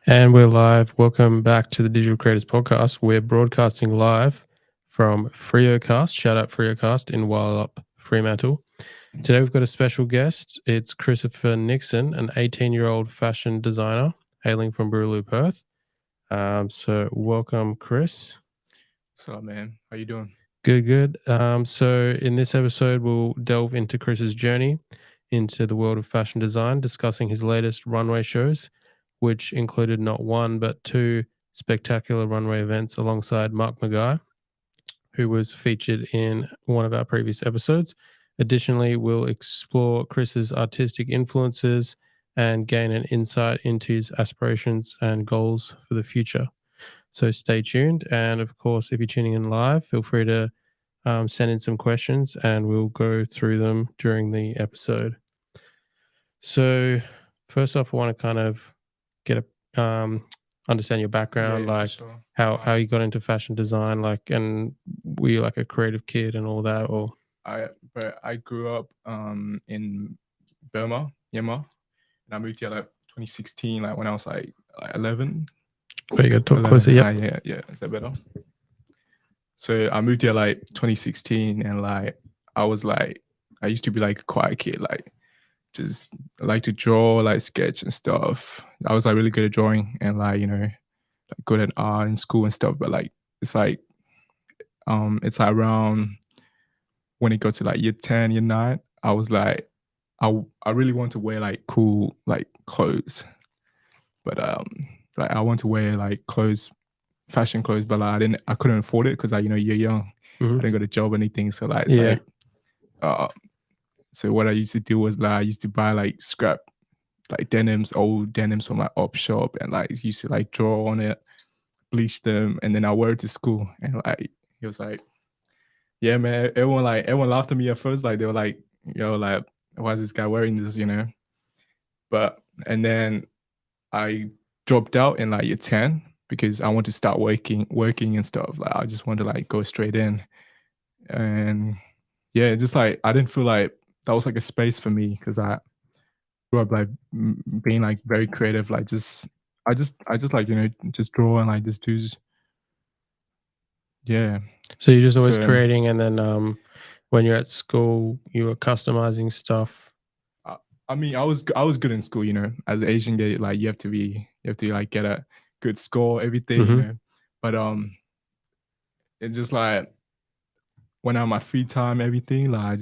And we're live. Welcome back to the Digital Creators Podcast. We're broadcasting live from FreoCast. Shout out FreoCast in Wyalup Fremantle. Today we've got a special guest. It's Christopher Nixon, an 18-year-old fashion designer hailing from Boorloo Perth. So welcome, Chris. What's up, man? How you doing? Good. So in this episode, we'll delve into Chris's journey into the world of fashion design, discussing his latest runway shows, which included not one but two spectacular runway events alongside Marc Margai, who was featured in one of our previous episodes. Additionally, we'll explore Chris's artistic influences and gain an insight into his aspirations and goals for the future. So stay tuned. And of course, if you're tuning in live, feel free to send in some questions and we'll go through them during the episode. So first off, I want to kind of get a understand your background, Yeah, for like sure. how you got into fashion design, like, and were you like a creative kid and all that, or I grew up in Burma, Myanmar, and I moved here like 2016, like when I was like 11. but you got to talk 11. closer? Yep. Yeah. Is that better? So I moved here like 2016, and like I used to be like a quiet kid, like just like to draw, like sketch and stuff. I was like really good at drawing and like good at art in school and stuff. But like it's like around when it got to like year 10, year 9, I was like, I really want to wear like cool like clothes, but like I want to wear like fashion clothes, but like I couldn't afford it because like you're young, I didn't got a job or anything, so like it's Yeah. like so what I used to do was like I used to buy like scrap like old denims from my op shop, and like used to like draw on it, bleach them, and then I wear it to school, and like he was like, yeah, man. Everyone laughed at me at first. Like they were like, yo, like, why is this guy wearing this? But and then I dropped out in like year 10 because I want to start working and stuff. Like I just want to like go straight in. And yeah, it's just like I didn't feel like that was like a space for me because I grew up like being like very creative, like I just like, just draw and like just do yeah. So you're just always So creating, and then when you're at school, you were customizing stuff. I mean, I was good in school, As an Asian kid, like you have to like get a good score every day. But it's just like when I have my free time, everything, like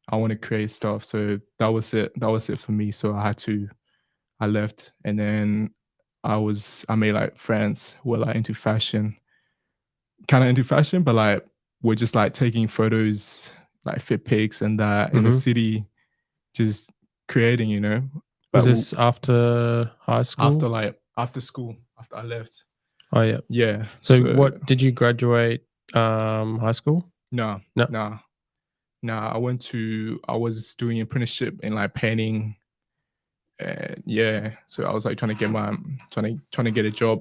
I want to create stuff. So that was it. That was it for me. So I left, and then I made like friends who were like into fashion, kind of into fashion, but like we're just like taking photos, like fit pics and that in the city, just creating. Was But this after high school? after school, after I left. Oh yeah. Yeah. So what did you graduate high school? No. No. I was doing apprenticeship in like painting. And yeah, so I was like trying to get a job.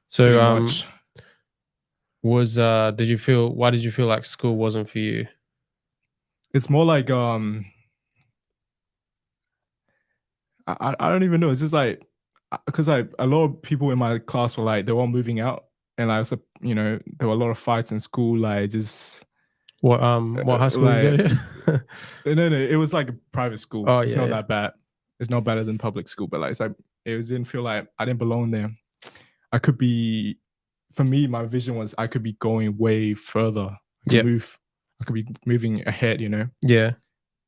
So much. why did you feel like school wasn't for you? It's more like I don't even know. It's just like because like a lot of people in my class were like they were all moving out, and like there were a lot of fights in school. Like just what high school did you go to? No, it was like a private school. Oh, it's yeah, not yeah. that bad. It's not better than public school, but like it's like didn't feel like I didn't belong there. I could be, for me, my vision was I could be going way further. I could be moving ahead, Yeah.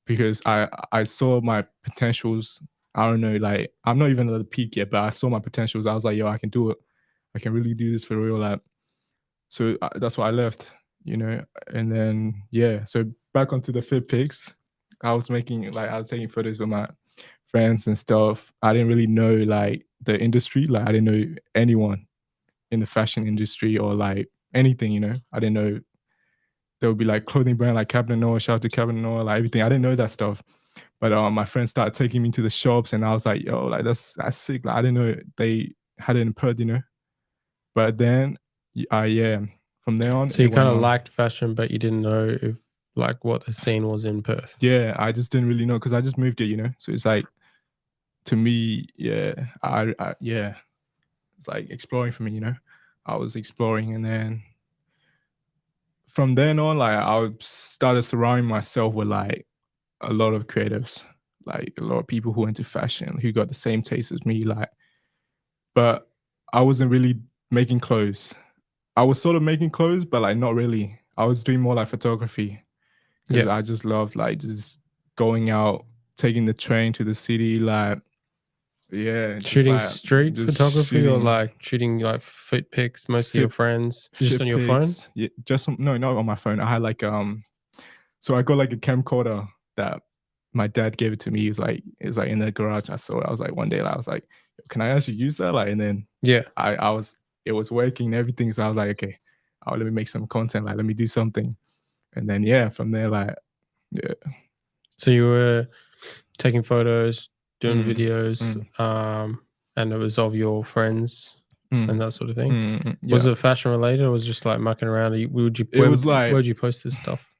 because I saw my potentials. I don't know, like I'm not even at the peak yet, but I saw my potentials. I was like, yo, I can do it. I can really do this for real. Like, so that's why I left, and then yeah. So back onto the fit pics, I was taking photos with my friends and stuff. I didn't really know like the industry. Like I didn't know anyone in the fashion industry or like anything. I didn't know there would be like clothing brand like Cabernet Noir, shout out to Cabernet Noir, like everything. I didn't know that stuff. But my friends started taking me to the shops, and I was like, yo, like that's sick. Like I didn't know they had it in Perth, But then, yeah, from there on. So you kind of liked fashion, but you didn't know if like what the scene was in Perth. Yeah, I just didn't really know because I just moved here, So it's like, to me, yeah, yeah. it's like exploring for me, you know. I was exploring, and then from then on, like I started surrounding myself with like a lot of creatives, like a lot of people who are into fashion, who got the same taste as me, like, but I wasn't really making clothes. I was sort of making clothes, but like not really. I was doing more like photography because Yeah. I just loved like just going out, taking the train to the city, like yeah, just Shooting like street just photography or shooting like shooting like foot pics, mostly your fit friends, just on fit your phone? pics. Yeah, just no, not on my phone. I had like so I got like a camcorder that my dad gave it to me. He's like in the garage. I saw it. I was like one day, like, I was like, can I actually use that? Like, and then Yeah. I was it was working and everything. So I was like, okay, let me make some content. Like, let me do something. And then yeah, from there, like yeah. So you were taking photos, doing Mm, videos, mm, and it was of your friends and mm, that sort of thing. Was yeah. it fashion related or was it just like mucking around? It was Where like would you post this stuff?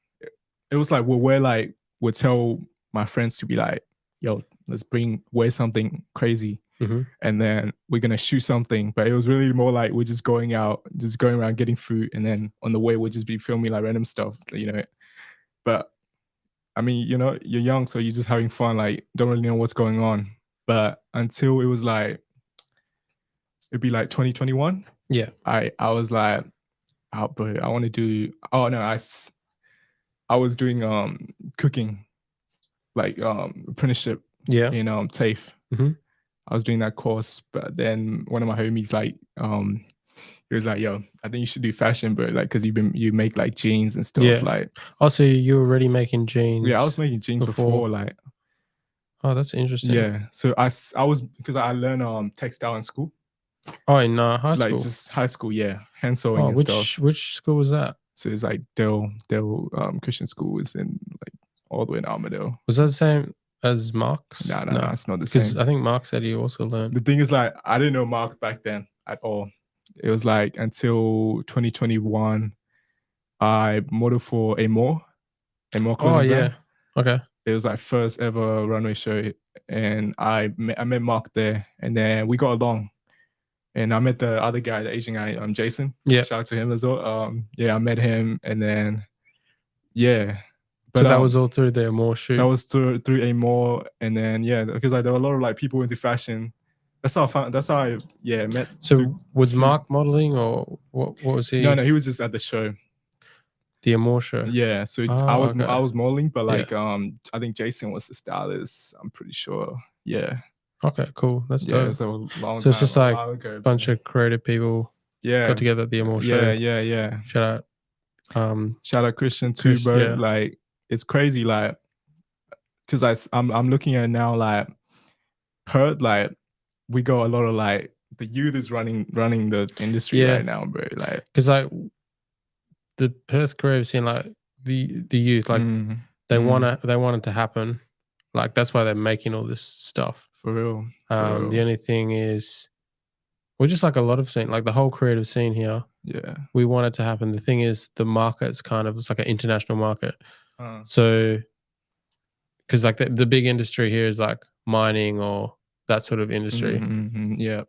it was like we'll tell my friends to be like, yo, let's wear something crazy. Mm-hmm. And then we're gonna shoot something. But it was really more like we're just going out, just going around getting food, and then on the way we'll just be filming like random stuff, you know. But I mean, you know, you're young, so you're just having fun, like don't really know what's going on. But until it was like it'd be like 2021, Yeah. I was like, oh, bro, I want to do. Oh no, I was doing cooking, like apprenticeship Yeah. in TAFE. Mm-hmm. I was doing that course, but then one of my homies like he was like, "Yo, I think you should do fashion, bro. Like, cause you make like jeans and stuff. Yeah. Like, Also, you were already making yeah, I was jeans making jeans before. before. Like, Oh, that's interesting. yeah. So I was because I learned textile in school, Oh, in high like school. just high school, yeah, hand sewing Oh, and stuff. which school was that? So it's like Dell Christian School is in like all the way in Armadale. Was that the same as Mark's? No, No, it's not the because same. I think Mark said he also learned. The thing is, like, I didn't know Mark back then at all. It was like until 2021, I modeled for a more Oh, clothing brand. yeah. Okay. It was like first ever runway show, and I met Mark there, and then we got along. And I met the other guy, the Asian guy, Jason. Yeah. Shout out to him as well. Yeah, I met him, and then yeah, So but that was all through the Amore that shoot. was through a more, and then yeah, because like there were a lot of like people into fashion. That's how I found. That's how I met. So was Mark modeling or what was he? No, he was just at the show. The Amore show. Yeah, so Oh, I okay. was modeling, but like Yeah. I think Jason was the stylist. I'm pretty sure. Yeah, Okay, cool. That's yeah, dope. it's a long So it's time, just a like while ago. a bunch of creative people Yeah, got together at the Amore show. yeah. Shout out. Shout out Christian too, Chris, bro. yeah. Like it's crazy, like because I'm looking at it now, like Perth, like we got a lot of like the youth is running the industry Yeah. right now, bro. Like Because like the Perth creative scene, like the youth, like they want it to happen. Like that's why they're making all this stuff. for real. The only thing is, we're just like a lot of scene, like the whole creative scene here. Yeah. We want it to happen. The thing is, the market's it's like an international market. Uh, So, because like the big industry here is like mining or that sort of industry. Yeah.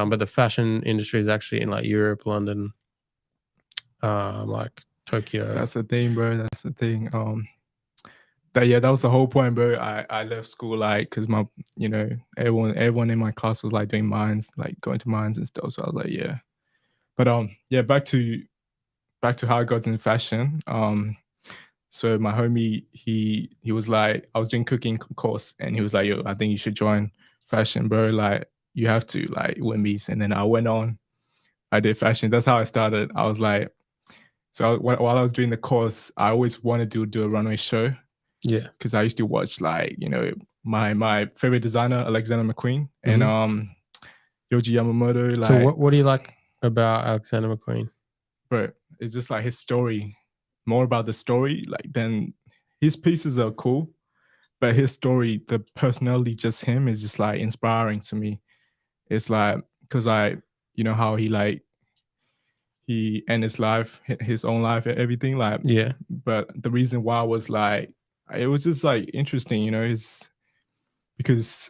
But the fashion industry is actually in like Europe, London, like Tokyo. That's the thing, bro. That's the thing. That was the whole point, bro. I left school like because my everyone in my class was like doing mines, like going to mines and stuff. So I was like, yeah. But yeah, back to how I got into fashion. So my homie, he was like, I was doing cooking course, and he was like, yo, I think you should join fashion, bro. Like you have to like win these. And then I went on, I did fashion. That's how I started. I was like, so while I was doing the course, I always wanted to do a runway show. Yeah, because I used to watch like my favorite designer Alexander McQueen and Yoji Yamamoto. Like, so what do you like about Alexander McQueen? Bro, it's just like his story, more about the story. Like then his pieces are cool, but his story, the personality, just him is just like inspiring to me. It's like because how he ended his life, his own life, everything like. Yeah, but the reason why was like it was just like interesting, is because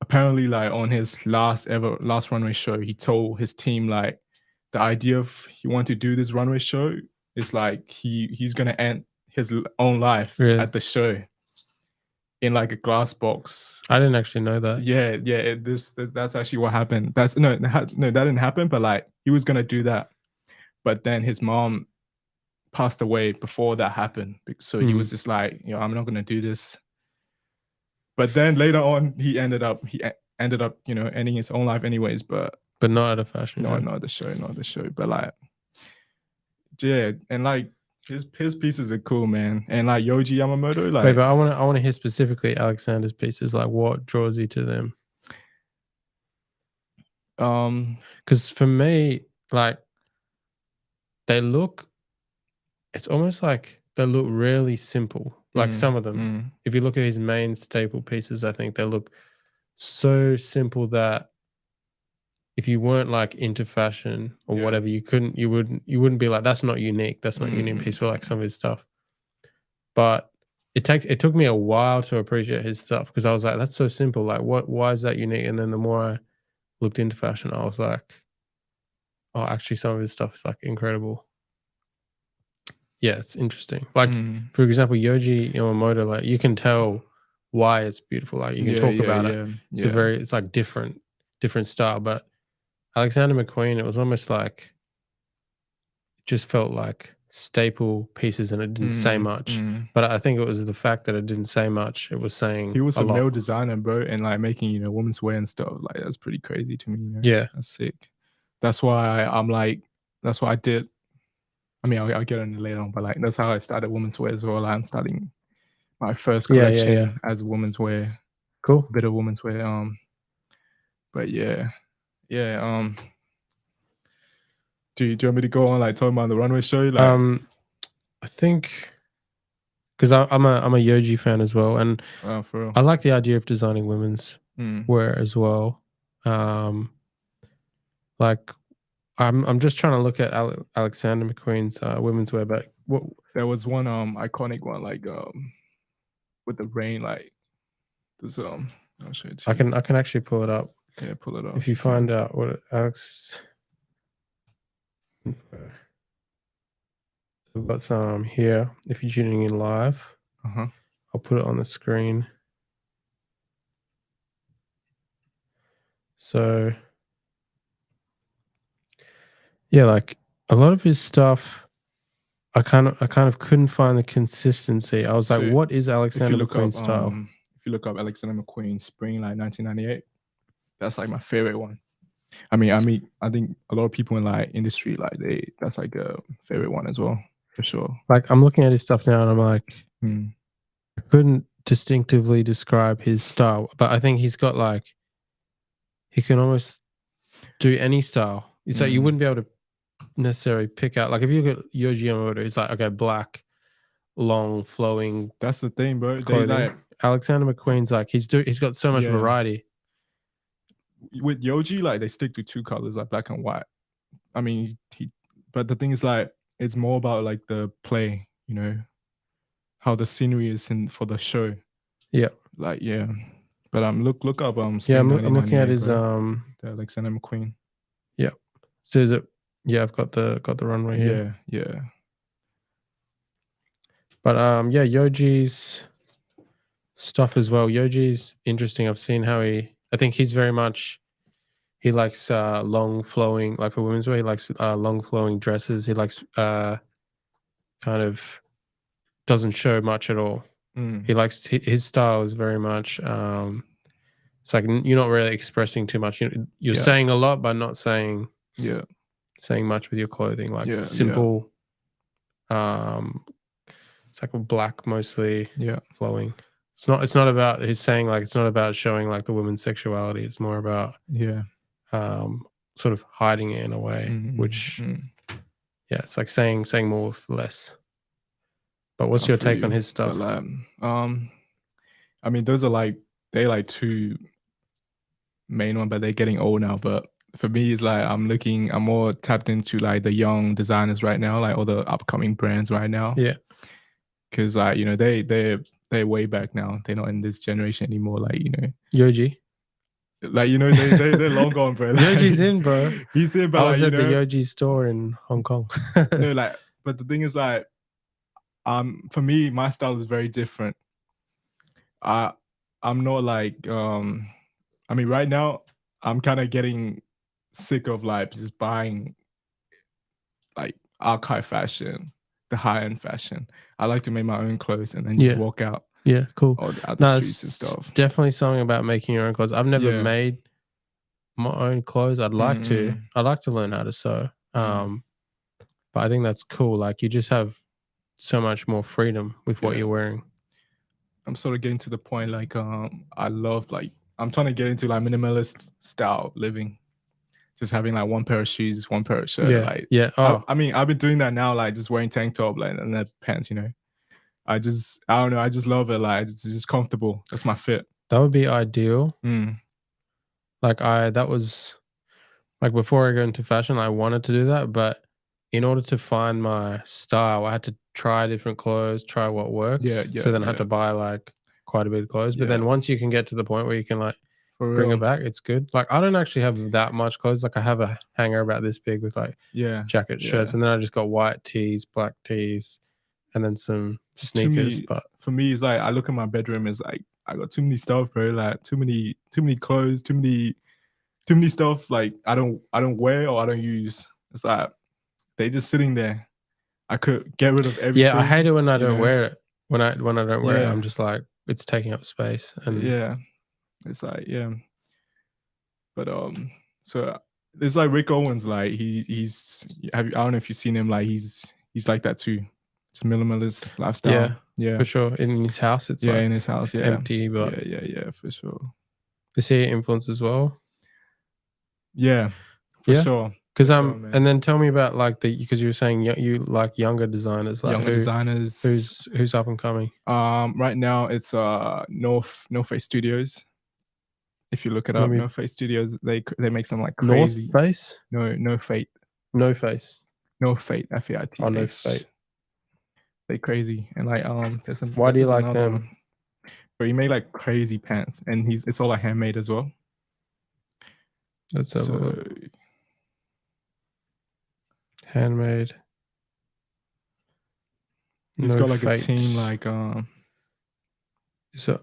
apparently like on his last runway show, he told his team like the idea of he wanted to do this runway show is like he's gonna end his own life Really? at the show in like a glass box. I didn't actually know that. Yeah. That's actually what happened. That's no, that didn't happen. But like he was gonna do that, but then his mom passed away before that happened. So he was just like, I'm not gonna do this. But then later on, he ended up, ending his own life anyways. But not at a fashion show. Not the show. But like, yeah, and like his pieces are cool, man. And like Yohji Yamamoto, like, wait, but I want to hear specifically Alexander's pieces. Like, what draws you to them? Because for me, like, it's almost like they look really simple. Like some of them, if you look at his main staple pieces, I think they look so simple that if you weren't like into fashion or whatever, you wouldn't be like, that's not unique. That's not a unique piece for like some of his stuff. But it took me a while to appreciate his stuff because I was like, that's so simple. Like, why is that unique? And then the more I looked into fashion, I was like, oh, actually, some of his stuff is like incredible. Yeah, it's interesting. Like, for example, Yohji Yamamoto, like you can tell why it's beautiful. Like you can talk about it. It's like different style. But Alexander McQueen, it was almost like it just felt like staple pieces and it didn't say much. But I think it was the fact that it didn't say much. It was saying he was a a lot. male designer, bro, and like making women's wear and stuff. Like that's pretty crazy to me. Yeah, that's sick. That's why I'm like, that's what I did. I mean, I'll get on it later on, but like that's how I started women's wear as well. Like, I'm starting my first collection as women's wear. Cool. A bit of women's wear. But yeah. Do you want me to go on like talking about the runway show? Like, I think because I'm a Yohji fan as well, and for real. I like the idea of designing women's wear as well. Like I'm just trying to look at Alexander McQueen's women's wear, but there was one iconic one like with the rain, like this I'll show it to you. I can actually pull it up. Yeah, pull it up. If you find out what Alex. We've got some here. If you're tuning in live, I'll put it on the screen. So, yeah, like a lot of his stuff, I kind of couldn't find the consistency. I was like, what is Alexander McQueen's style? If you look up Alexander McQueen spring like 1998, that's like my favorite one. I mean, I think a lot of people in like industry, like that's like a favorite one as well, for sure. Like I'm looking at his stuff now and I'm like, I couldn't distinctively describe his style, but I think he's got like, he can almost do any style. It's like you wouldn't be able to necessarily pick out, like if you look at Yohji Yamamoto, it's like, okay, black, long, flowing. That's the thing, bro. They like Alexander McQueen's like, he's got so much variety. With Yohji, like they stick to two colors, like black and white. I mean, but the thing is like, it's more about like the play, how the scenery is for the show. Yeah. Like, yeah. But look up I'm looking at his the Alexander McQueen. Yeah. So is it? Yeah, I've got the runway here. Yeah. But Yohji's stuff as well. Yohji's interesting. I've seen how I think he's very much, he likes long flowing, like for women's wear, he likes long flowing dresses. He likes kind of doesn't show much at all. He likes, his style is very much it's like you're not really expressing too much. You're saying a lot, but not saying much with your clothing. Like simple. It's like black mostly. Flowing. It's not about his saying, like it's not about showing like the women's sexuality. It's more about sort of hiding it in a way, which it's like saying more with less. But what's your take on his stuff? But, I mean, those are they two main one, but they're getting old now. But for me, it's like I'm more tapped into like the young designers right now, like all the upcoming brands right now. Yeah, because like they're way back now. They're not in this generation anymore. Like Yohji. Like, you know, they're long gone, bro. Like, Yogi's in, bro. he's in, but I like, was you at the know, Yogi store in Hong Kong. no, like, but the thing is, like, for me, my style is very different. I'm not like, I mean, right now, I'm kind of getting sick of like just buying like archive fashion, the high end fashion. I like to make my own clothes and then just Yeah. walk out Yeah, cool. or out the No, streets and it's stuff. definitely something about making your own clothes. I've never Yeah. made my own clothes. I'd like to. Mm, I'd like to learn how to sew. mm, But I think that's cool. Like you just have so much more freedom with what yeah. you're wearing. I'm sort of getting to the point like I love like I'm trying to get into like minimalist style living. Just having like one pair of shoes, one pair of shirt. Yeah. Like Yeah. Oh, I mean, I've been doing that now, like just wearing tank top like, and then pants, you know. I don't know, I just love it. Like it's just comfortable. That's my fit. that would be ideal. Mm. That was like before I go into fashion, I wanted to do that, but in order to find my style, I had to try different clothes, try what Yeah, works. So yeah, then I had yeah, to buy like quite a bit of clothes. But yeah. then once you can get to the point where you can like For bring it real. back, it's good. Like I don't actually have that much clothes. Like I have a hanger about this big with like Yeah, jacket, shirts, yeah. and then I just got white tees, black tees, and then some Just too sneakers. many. But For me, it's like I look at my bedroom. It's like I got too many stuff, bro. Like too many clothes, too many stuff. Like I don't wear or I don't use. It's like they just sitting there. I could get rid of yeah, I hate everything. it when I You don't know. wear it. When I don't wear it, Yeah, I'm just like it's taking up space. And yeah. It's like yeah. But so it's like Rick Owens. Like he's I don't know if you've seen him. Like he's like that too. It's a minimalist yeah, lifestyle. Yeah. for sure. In his house, it's Yeah, like in his house, yeah. empty, but Yeah, for sure. is he influence as well? Yeah, Yeah, for because sure, and man. then tell me about like because you were saying you like younger designers, like Younger designers. who's up and coming? Right now it's North Face Studios. If you look it Let up, me North Face Studios, they make some like North crazy. Face, No Fate, no face, No Fate, oh no FAITH. fate. They crazy and like Why do you there's like another them? one. But he made like crazy pants, and it's all like handmade as well. Let's have a So look. Handmade, he's no got like a team fate. like So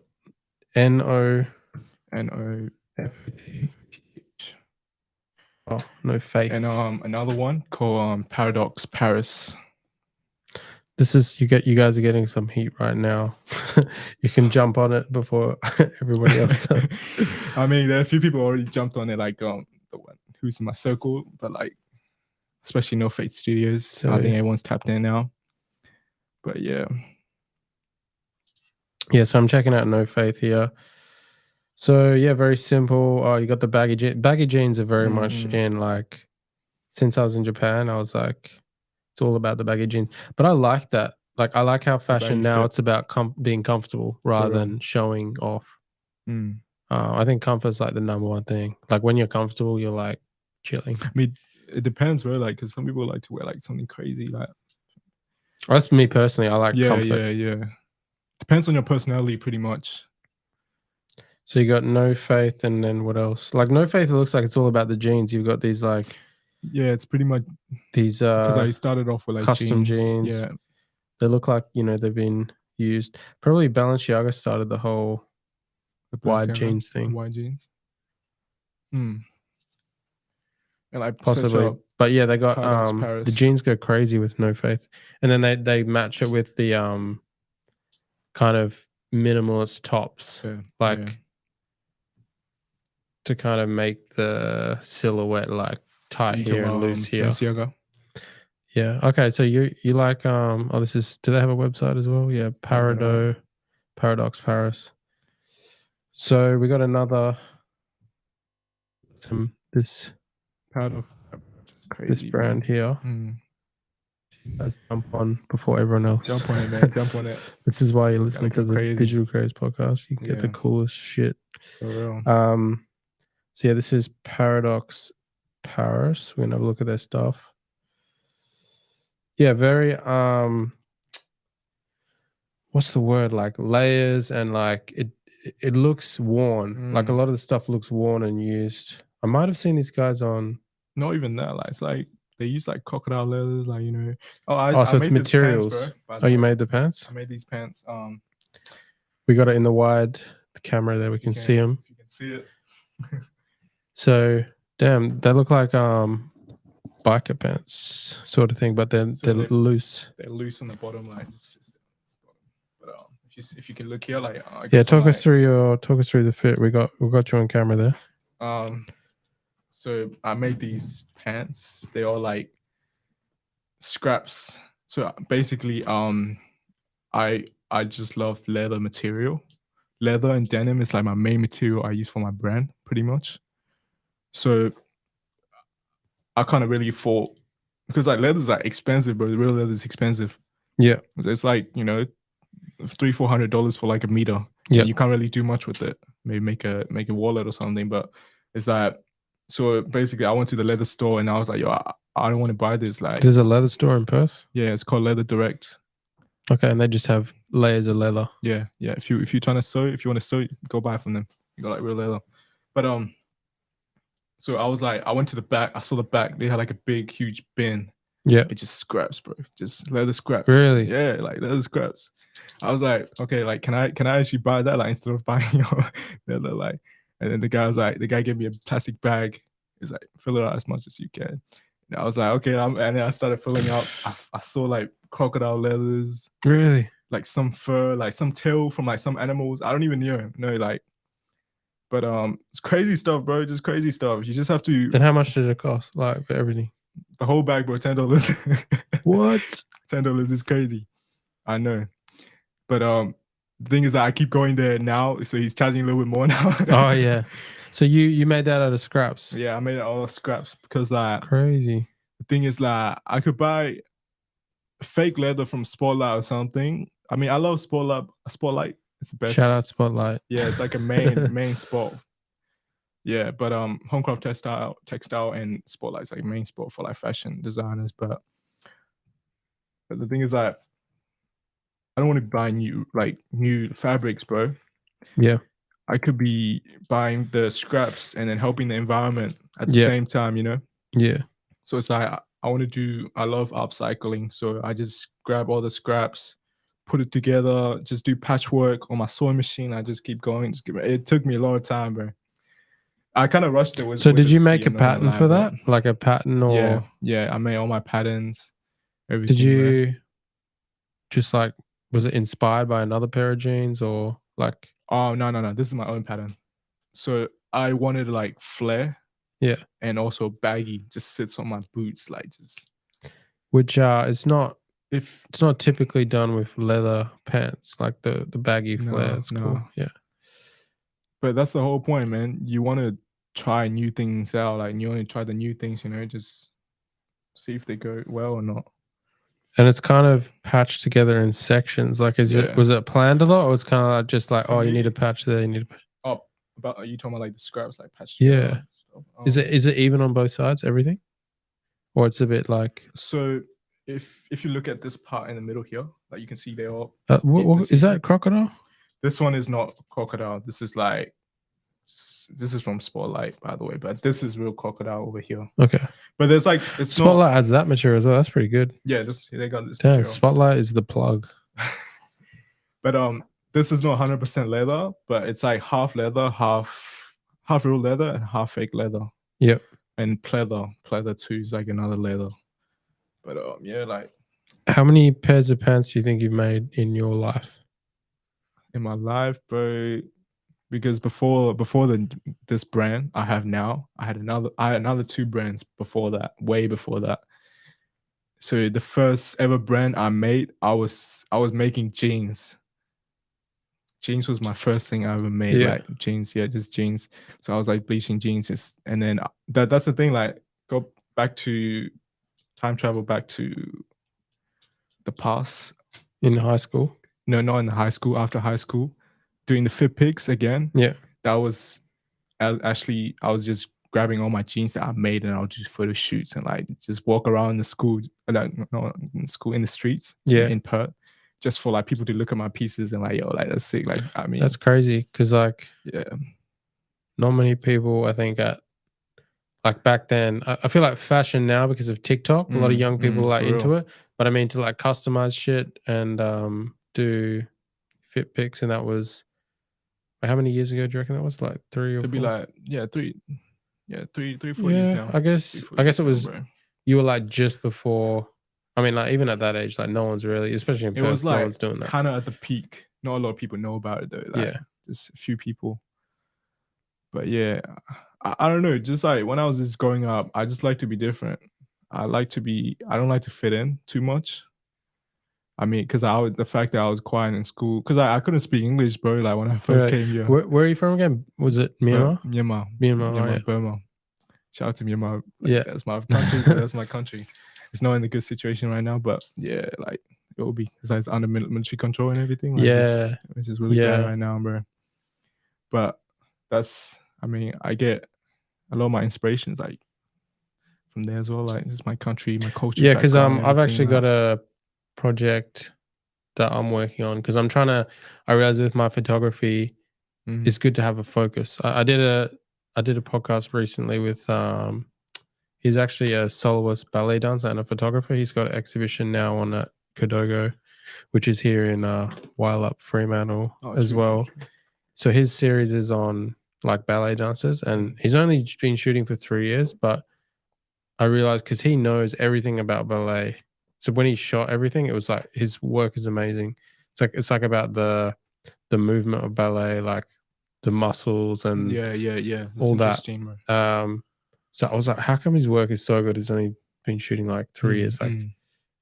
NO. NO. Oh, no faith. And another one called Paradox Paris. This is you guys are getting some heat right now. You can jump on it before everybody else does. I mean, there are a few people already jumped on it, like the one who's in my circle, but like especially No Fate Studios. So, I think everyone's tapped in now. But yeah. Yeah, so I'm checking out No Faith here. So yeah, very simple. Oh, you got the baggy jeans. Baggy jeans are very much in like since I was in Japan, I was like, it's all about the baggy jeans. But I like that. Like I like how fashion now fit. it's about being comfortable rather than showing off. Mm. I think comfort's like the number one thing. Like when you're comfortable, you're like chilling. I mean, it depends, bro. Like, because some people like to wear like something crazy, like. That's me personally. I like comfort. Yeah. Depends on your personality, pretty much. So you got No Faith, and then what else? Like No Faith, it looks like it's all about the jeans. You've got these like it's pretty much these because I started off with like custom jeans. Yeah, they look like they've been used. Probably Balenciaga started the whole wide jeans thing. Wide jeans. And like Possibly, but yeah, they got Paris. the jeans go crazy with No Faith, and then they match it with the kind of minimalist tops, to kind of make the silhouette like tight here and loose here. Balenciaga. Yeah. Okay. So you like this is, do they have a website as well? Yeah. Paradox Paris. So we got another this Paradox. this brand here. Jump on before everyone else. Jump on it, man. Jump on it. This is why you listen to the Digital Creators podcast. You can get the coolest shit. For real. So yeah, this is Paradox Paris. We're gonna have a look at their stuff. Yeah, very what's the word, like layers, and like it looks worn. Like a lot of the stuff looks worn and used. I might have seen these guys on. Not even that. Like it's like they use like crocodile leathers, like, you know. Oh, I So it's made this pants, materials. bro. By Oh, the you way. made the pants? I made these pants. We got it in the wide camera there. We can see them. If you can see it. So damn, they look like biker pants sort of thing, but they're loose. They're loose on the bottom, like this. But if you can look here, like talk us through the fit. We got you on camera there. So I made these pants. They are like scraps. So basically, I just love leather material. Leather and denim is like my main material I use for my brand, pretty much. So I kind of really thought, because like leather's like expensive, but real leather is expensive. Yeah, it's like, you know, $300-400 for like a meter. Yeah, you can't really do much with it. Maybe make a wallet or something, but it's like, so basically I went to the leather store and I was like, yo, I don't want to buy this. Like, there's a leather store in Perth. Yeah, it's called Leather Direct. Okay, and they just have layers of leather. Yeah. If you're trying to sew, if you want to sew, go buy from them. You got like real leather. But so I was like, I went to the back. I saw the back. They had like a big, huge bin. Yeah, it just scraps, bro. Just leather scraps. Really? Yeah, like leather scraps. I was like, okay, like can I actually buy that, like, instead of buying your leather, like? And then the guy gave me a plastic bag. He's like, fill it out as much as you can. And I was like, okay, and then I started filling out. I saw like crocodile leathers. Really? Like some fur, like some tail from like some animals. I don't even know, like. But it's crazy stuff, bro. Just crazy stuff. You just have to. And how much did it cost? Like for everything? The whole bag, bro, $10. What? $10 is crazy. I know. But the thing is that I keep going there now, so he's charging a little bit more now. Oh yeah. So you made that out of scraps? Yeah, I made it all of scraps because like crazy. The thing is like I could buy fake leather from Spotlight or something. I mean, I love Spotlight. It's the best. Shout out Spotlight. Yeah, it's like a main spot. Yeah, but Homecraft textile and Spotlight's like main spot for like fashion designers. But the thing is that I don't want to buy new fabrics, bro. Yeah. I could be buying the scraps and then helping the environment at the same time, you know? Yeah. So it's like I love upcycling. So I just grab all the scraps, put it together, just do patchwork on my sewing machine. I just keep going. It took me a long time, bro. I kind of rushed it. So did you make a pattern for that? Like a pattern or? Yeah, I made all my patterns, everything. Did you just like, was it inspired by another pair of jeans or like? Oh, no. This is my own pattern. So I wanted like flare. Yeah. And also baggy, just sits on my boots, like just. Which it's not typically done with leather pants, like the baggy flare. It's cool. Yeah. But that's the whole point, man. You want to try new things out, like you want to try the new things, you know, just see if they go well or not. And it's kind of patched together in sections. Like, was it planned a lot, or it's kind of like just like, you need a patch there, you need a patch. Oh, are you talking about like the scraps, like patched? Yeah. Is it even on both sides, everything, or it's a bit like? So if you look at this part in the middle here, like you can see they all. What is that, crocodile? This one is not crocodile. This is from Spotlight, by the way, but this is real crocodile over here. Okay. But there's like Spotlight has that material as well. That's pretty good. Yeah, they got this. Damn, Spotlight is the plug. But this is not 100% leather, but it's like half leather, half real leather, and half fake leather. Yep. And pleather too is like another leather. But yeah, like. How many pairs of pants do you think you've made in your life? In my life, bro, because before this brand I have now, I had another 2 brands before that, way before that. So the first ever brand I made, I was making jeans. Jeans was my first thing I ever made, like jeans, just jeans. So I was like bleaching jeans, and then that's the thing, like go back to time travel back to the past. In high school? No, not in the high school. After high school, doing the fit pics again. Yeah, that was actually I was just grabbing all my jeans that I made, and I'll do photo shoots and like just walk around the school, in the streets, in Perth, just for like people to look at my pieces and like, yo, like that's sick. Like, I mean, That's crazy because like yeah, not many people I think at like back then. I feel like fashion now because of TikTok. A lot of young people are like for into real. it, but I mean to like customize shit and do fit pics, and that was how many years ago do you reckon that was? Like 3 or It'd be 4? like, yeah, 3 4 years Yeah, now. I 3 guess 4 I guess years it now, was bro. you were like just before. I mean, like even at that age, like no one's really, especially in It was Perth, no like one's doing that. kind of at the peak. Not a lot of people know about it though. Like, Yeah, just a few people. But yeah, I don't know. Just like when I was just growing up, I just like to be different. I don't like to fit in too much. I mean, because the fact that I was quiet in school, because I couldn't speak English, bro. Like when I first right. came here, Where are you from again? Was it Myanmar? Myanmar, Myanmar, oh, yeah. Burma. Shout out to Myanmar. Like, Yeah. that's my country, bro. That's my country. It's not in a good situation right now, but yeah, like it will be because it's under military control and everything. Like, Yeah, it's just really bad right now, bro. But I mean, I get a lot of my inspirations like from there as well. Like, just my country, my culture, yeah. Because background, I've everything. actually got a project that I'm working on because I'm trying to. I realize with my photography, it's good to have a focus. I did a podcast recently with he's actually a soloist ballet dancer and a photographer. He's got an exhibition now on at Kodogo, which is here in Wyalup Fremantle as well. True. So his series is on like ballet dancers, and he's only been shooting for 3 years, but I realized because he knows everything about ballet. So when he shot everything, it was like his work is amazing. It's like about the movement of ballet, like the muscles and Yeah. It's all that. interesting, bro. So I was like, how come his work is so good? He's only been shooting like 3 years. Like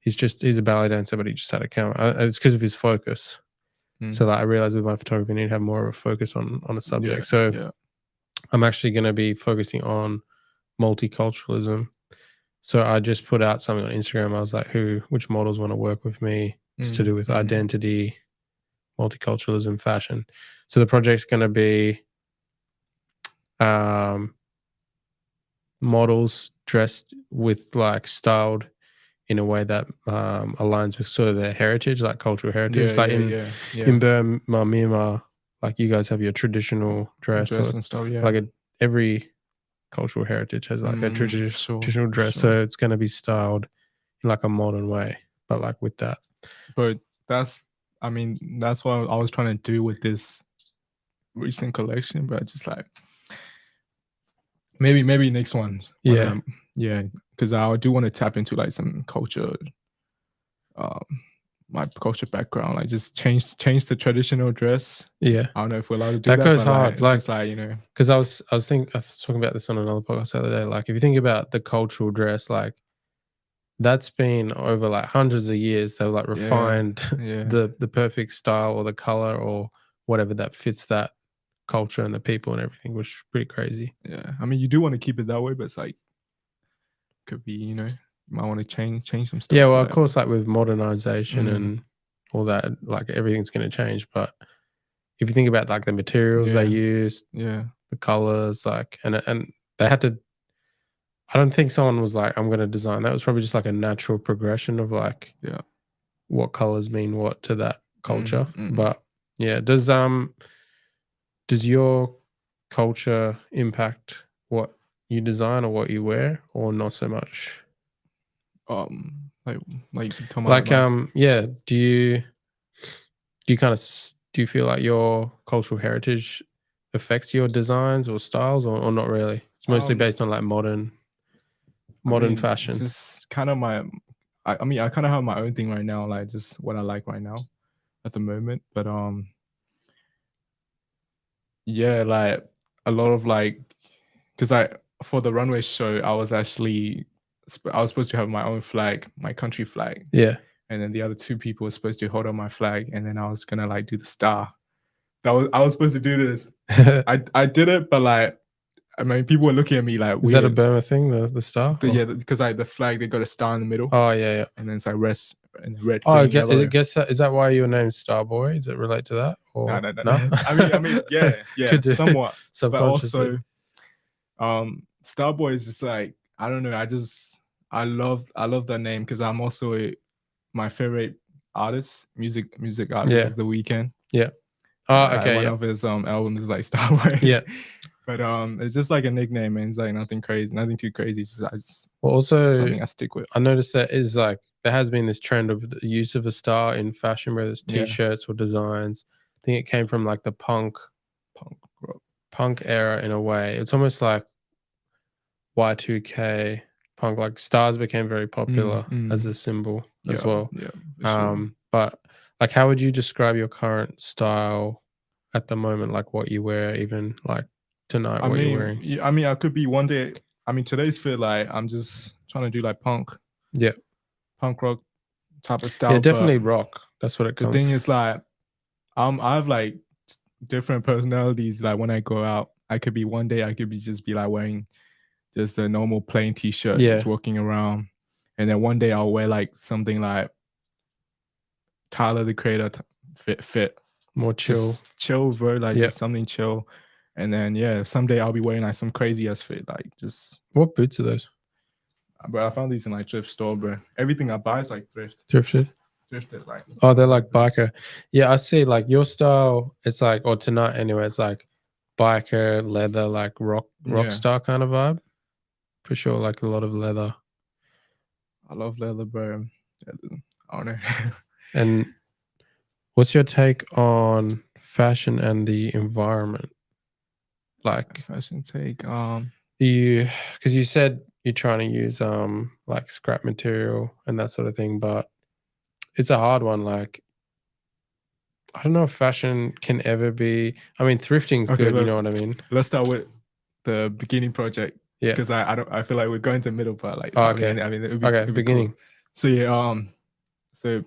he's a ballet dancer, but he just had a camera. It's because of his focus. So like I realized with my photography, I need to have more of a focus on a subject. I'm actually going to be focusing on multiculturalism. So I just put out something on Instagram. I was like, which models want to work with me? It's to do with identity, multiculturalism, fashion. So the project's going to be models dressed with like styled in a way that aligns with sort of their heritage, like cultural heritage. In Burma, Myanmar, like you guys have your traditional dress and stuff. Yeah, like every cultural heritage has like a traditional dress. So it's going to be styled in like a modern way, but like with that. But that's what I was trying to do with this recent collection, but just like maybe next ones. Because I do want to tap into like some culture, my culture background, like just change the traditional dress. Yeah, I don't know if we're allowed to do that. That goes hard, like, it's just like, because I was talking about this on another podcast the other day. Like if you think about the cultural dress, like that's been over like hundreds of years. They've like refined the perfect style or the color or whatever that fits that culture and the people and everything, which is pretty crazy. Yeah, I mean, you do want to keep it that way, but it's like could be, you might want to change some stuff. Yeah, well, of course, like with modernization and all that, like everything's going to change. But if you think about like the materials they used, the colors, like and they had to. I don't think someone was like, I'm going to design. That was probably just like a natural progression of like, what colors mean what to that culture. But yeah, does your culture impact what you design or what you wear, or not so much? Like talking about yeah. Do you feel like your cultural heritage affects your designs or styles, or not really? It's mostly based on like modern fashion. Just kind of I kind of have my own thing right now, like just what I like right now at the moment. But yeah, like a lot of like, because for the runway show, I was supposed to have my own flag, my country flag. Yeah. And then the other two people were supposed to hold on my flag, and then I was gonna like do the star. I was supposed to do this. I did it, but like, I mean, people were looking at me like, is that a Burma thing, the star? Yeah, because like the flag, they got a star in the middle. Oh yeah. And then it's like red, oh, I guess is that why your name's Starboy? Does it relate to that? Or no. I mean, yeah, somewhat. But also, Starboy is just like, I don't know. I love that name because I'm also my favorite artist, music artist Yeah. is The Weeknd. Yeah. Oh, okay. One Yeah. of his albums is like Starway. Yeah. But it's just like a nickname, and it's like nothing crazy, nothing too crazy. Just Well, also, something I stick with. I noticed that is like there has been this trend of the use of a star in fashion, whether it's Yeah. t-shirts or designs. I think it came from like the punk era in a way. It's almost like Y2K punk. Like stars became very popular as a symbol as well. Yeah, for sure. But like, how would you describe your current style at the moment? Like what you wear, even like tonight, what you're wearing? I mean, I could be one day. I mean, today's fit like I'm just trying to do like punk rock type of style. Yeah, definitely but rock. That's what it the comes. thing is like I have like different personalities. Like when I go out, I could be one day I could be like wearing just a normal plain t-shirt, just walking around, and then one day I'll wear like something like Tyler the Creator fit, more chill, just chill, bro, like just something chill. And then someday I'll be wearing like some crazy ass fit, like just. What boots are those? Bro, I found these in like thrift store, bro. Everything I buy is like thrifted, like. Oh, they're like biker. Yeah, I see. Like your style, it's like, or tonight anyway, it's like biker, leather, like rock star kind of vibe. For sure, like a lot of leather. I love leather, bro. I don't know. And what's your take on fashion and the environment? Like fashion take, because you said you're trying to use like scrap material and that sort of thing, but it's a hard one. Like I don't know if fashion can ever be. I mean, thrifting's good. You know what I mean? Let's start with the beginning project. Yeah, because I feel like we're going to the middle part. Like, okay. I mean, it'd be beginning. Cool. So yeah, so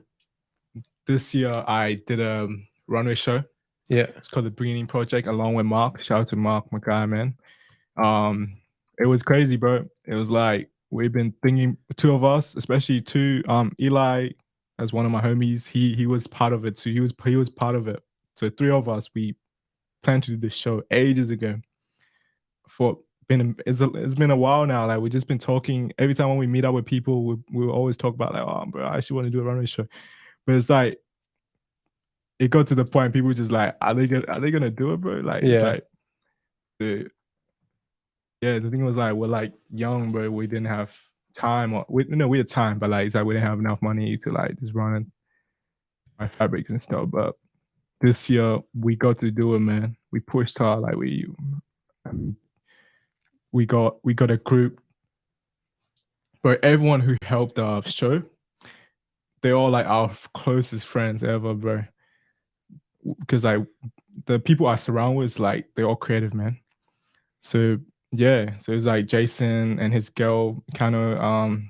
this year I did a runway show. Yeah, it's called the Beginning Project, along with Marc. Shout out to Marc Margai, man. It was crazy, bro. It was like we've been thinking, two of us, especially two. Eli, as one of my homies, he was part of it too. He was part of it. So three of us, we planned to do this show ages ago. It's been a while now. Like we've just been talking every time when we meet up with people. We always talk about like, oh, bro, I actually want to do a runway show. But it's like it got to the point people just like, are they gonna do it, bro? Like, it's like the thing was like we're like young, bro. We didn't have time, or we had time, but like it's like we didn't have enough money to like just run my fabrics and stuff. But this year we got to do it, man. We pushed hard, like we got a group, but everyone who helped our show, they're all like our closest friends ever, bro. Because like the people I surround with, like they're all creative, man. So yeah, so it's like Jason and his girl, kind of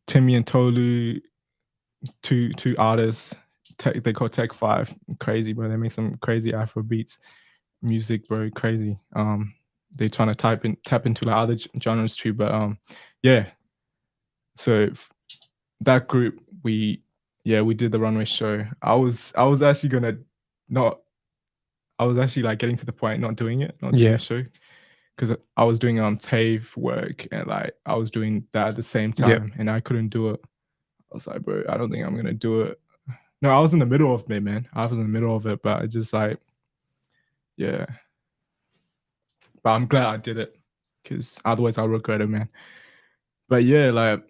Timmy and Tolu, two artists. They call Tech 5. Crazy, bro. They make some crazy Afro beats music, bro. Crazy. They trying to tap into like other genres too, but yeah. So that group, we did the runway show. I was actually gonna not. I was actually like getting to the point not doing the show, because I was doing TAFE work, and like I was doing that at the same time, and I couldn't do it. I was like, bro, I don't think I'm gonna do it. No, I was in the middle of it, man. I was in the middle of it, but I just like, yeah. But I'm glad I did it, because otherwise I'll regret it, man. But yeah, like,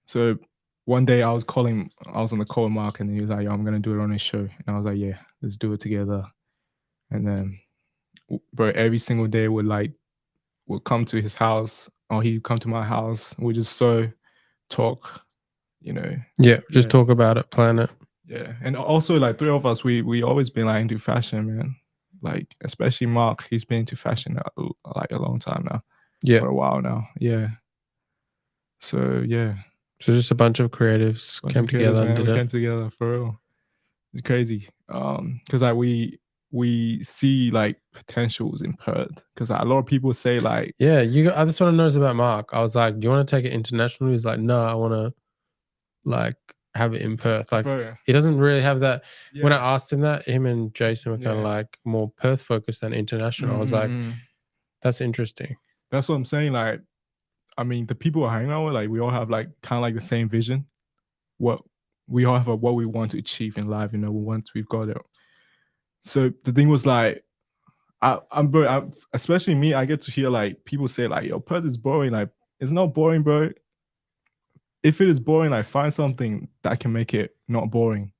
so one day I was on the call with Marc, and he was like, yo, I'm gonna do it on his show. And I was like, yeah, let's do it together. And then, bro, every single day we'll come to his house, or he'd come to my house. We just talk, you know. Yeah, just talk about it, plan it. Yeah, and also like three of us, we always been like into fashion, man. Like especially Marc, he's been into fashion like a long time now. Yeah, for a while now. Yeah. So yeah, so just a bunch of creatives came together and did it. We came together for real. It's crazy. Because like we see like potentials in Perth. Because like, a lot of people say like, yeah, I just want to know about Marc. I was like, do you want to take it international? He's like, no, I want to like have it in Perth. Like, bro, he doesn't really have that. Yeah. When I asked him that, him and Jason were kind of like more Perth focused than international. I was like, that's interesting. That's what I'm saying. Like, I mean, the people I hang out with, like, we all have like kind of like the same vision. What we all have what we want to achieve in life. We've got it. So the thing was like, especially me, I get to hear like people say like, yo, Perth is boring. Like, it's not boring, bro. If it is boring, like find something that can make it not boring.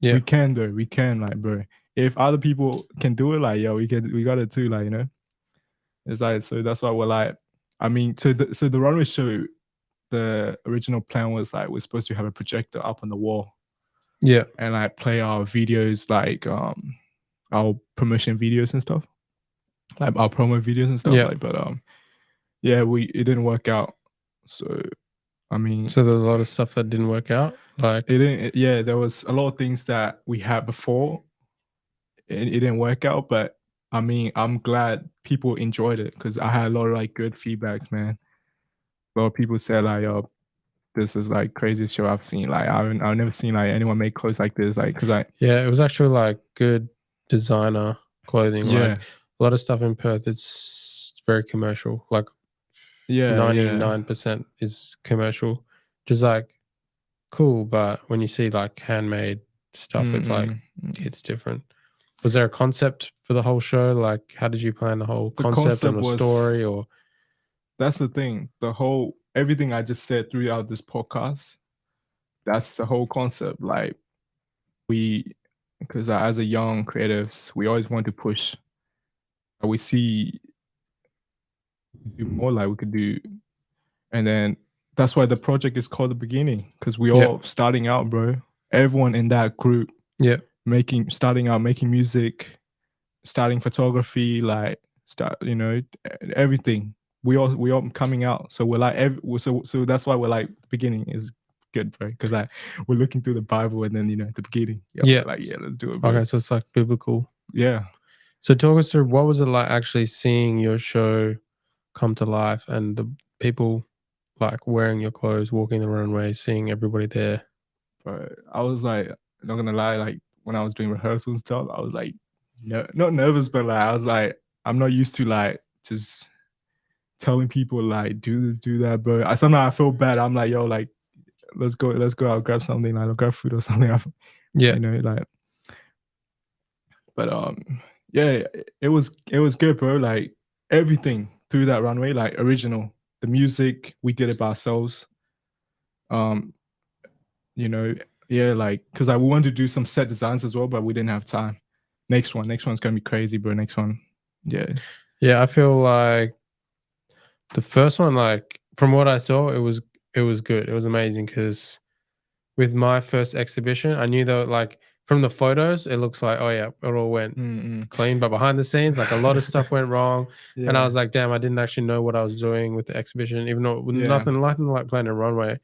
Yeah. We can though. We can, like, bro. If other people can do it, like, yo, we got it too, like, It's like, so that's why we're like, I mean, so the runway show, the original plan was like we're supposed to have a projector up on the wall. Yeah. And like play our videos, like our promotion videos and stuff. Like our promo videos and stuff. Yeah. Like, but yeah, it didn't work out. So I mean, So there's a lot of stuff that didn't work out. Like it didn't. Yeah, there was a lot of things that we had before. It didn't work out, but I mean, I'm glad people enjoyed it because I had a lot of like good feedbacks, man. A lot of people said like, "Yo, this is like craziest show I've seen. Like, I've never seen like anyone make clothes like this. Like, because yeah, it was actually like good designer clothing. yeah, Like a lot of stuff in Perth, it's very commercial. Like yeah, 99% is commercial, just like cool. But when you see like handmade stuff, it's like it's different. Was there a concept for the whole show? Like, how did you plan the whole concept and the story? Or that's the thing. Everything I just said throughout this podcast, that's the whole concept. Like because as a young creatives, we always want to push. We see do more, like we could do, and then that's why the project is called The Beginning, because we all starting out, bro. Everyone in that group, starting out making music, starting photography, like everything. We all coming out, so we're like so that's why we're like the beginning is good, bro, because like we're looking through the Bible and then the beginning. Like let's do it, bro. Okay, so it's like biblical. Yeah. So talk us through, what was it like actually seeing your show come to life and the people like wearing your clothes, walking the runway, seeing everybody there? But I was like, not gonna lie, like when I was doing rehearsals and stuff, I was like, not nervous, but like I was like, I'm not used to like just telling people like do this, do that, bro. Sometimes I feel bad. I'm like, yo, like let's go out, grab something, like I'll grab food or something. Like. But yeah, it was good, bro. Like everything through that runway, like original. The music, we did it by ourselves. Like because we wanted to do some set designs as well, but we didn't have time. Next one's gonna be crazy, bro. Next one, yeah. I feel like the first one, like from what I saw, it was good. It was amazing because with my first exhibition, I knew that like from the photos, it looks like, oh yeah, it all went clean, but behind the scenes, like a lot of stuff went wrong. And I was like, damn, I didn't actually know what I was doing with the exhibition, even though nothing like playing a runway.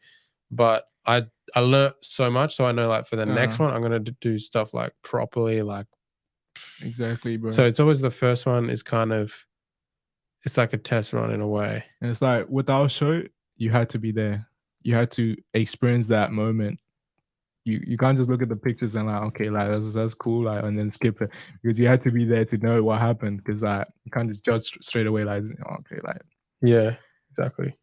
But I learned so much, so I know like for the next one, I'm gonna do stuff like properly, like exactly, bro. So it's always the first one is kind of, it's like a test run in a way. And it's like with our show, you had to be there. You had to experience that moment. You can't just look at the pictures and like, okay, like that's cool, like, and then skip it, because you had to be there to know what happened. Because you can't just judge straight away, like, okay, like, yeah, exactly.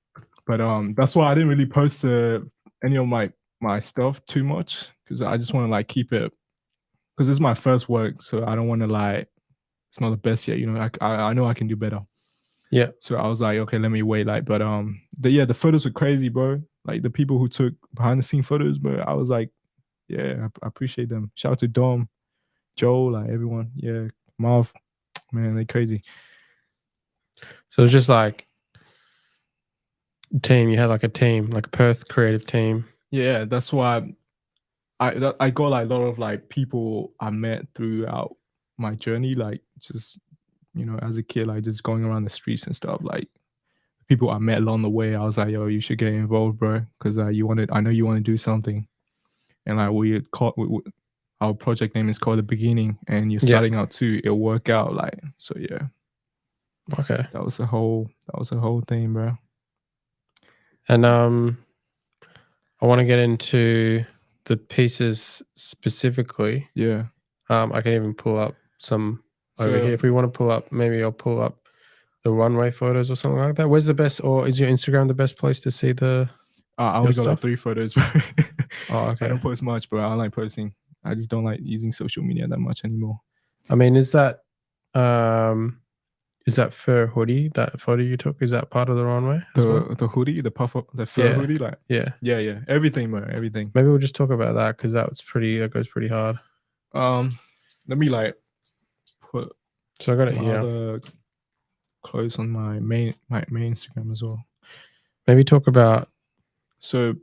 But that's why I didn't really post any of my stuff too much, because I just want to like keep it, because it's my first work, so I don't want to like, it's not the best yet, I know I can do better. Yeah. So I was like, okay, let me wait, like, but the photos were crazy, bro. Like the people who took behind the scene photos, bro, I was like, yeah, I appreciate them. Shout out to Dom, Joe, like everyone. Yeah, Marv, man, they crazy. So it's just like team. You had like a team, like a Perth creative team. Yeah, that's why I got like a lot of like people I met throughout my journey, like just as a kid, like just going around the streets and stuff. Like people I met along the way, I was like, yo, you should get involved, bro, because I know you want to do something. And like our project name is called The Beginning, and you're starting out too. It'll work out, like, so yeah. Okay. That was the whole thing, bro. And I want to get into the pieces specifically. Yeah. I can even pull up some over here if we want to pull up. Maybe I'll pull up the runway photos or something like that. Where's the best, or is your Instagram the best place to see the? I only got like 3 photos, bro. Oh, I okay. don't post much, bro. I don't like posting. I just don't like using social media that much anymore. I mean, is that fur hoodie, that photo you took, is that part of the runway as well? The hoodie, the the fur Yeah. hoodie, like Yeah. yeah, everything, bro, everything. Maybe we'll just talk about that because that goes pretty hard. Let me like put So I got it my here. other clothes on my main Instagram as well. Maybe talk about So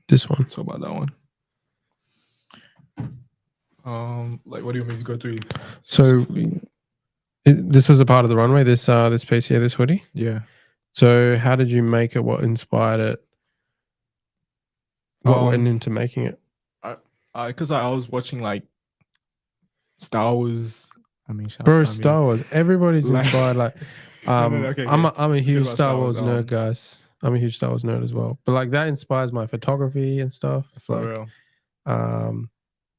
this one. talk about that one. Like, what do you want me to go through? So this was a part of the runway. This piece here, this hoodie. Yeah. So how did you make it? What inspired it? What went into making it? Because I was watching like Star Wars. Star Wars. Everybody's inspired. Like, okay. I'm a huge about Star Wars nerd, guys. I'm a huge Star Wars nerd as well. But like that inspires my photography and stuff. For like, real.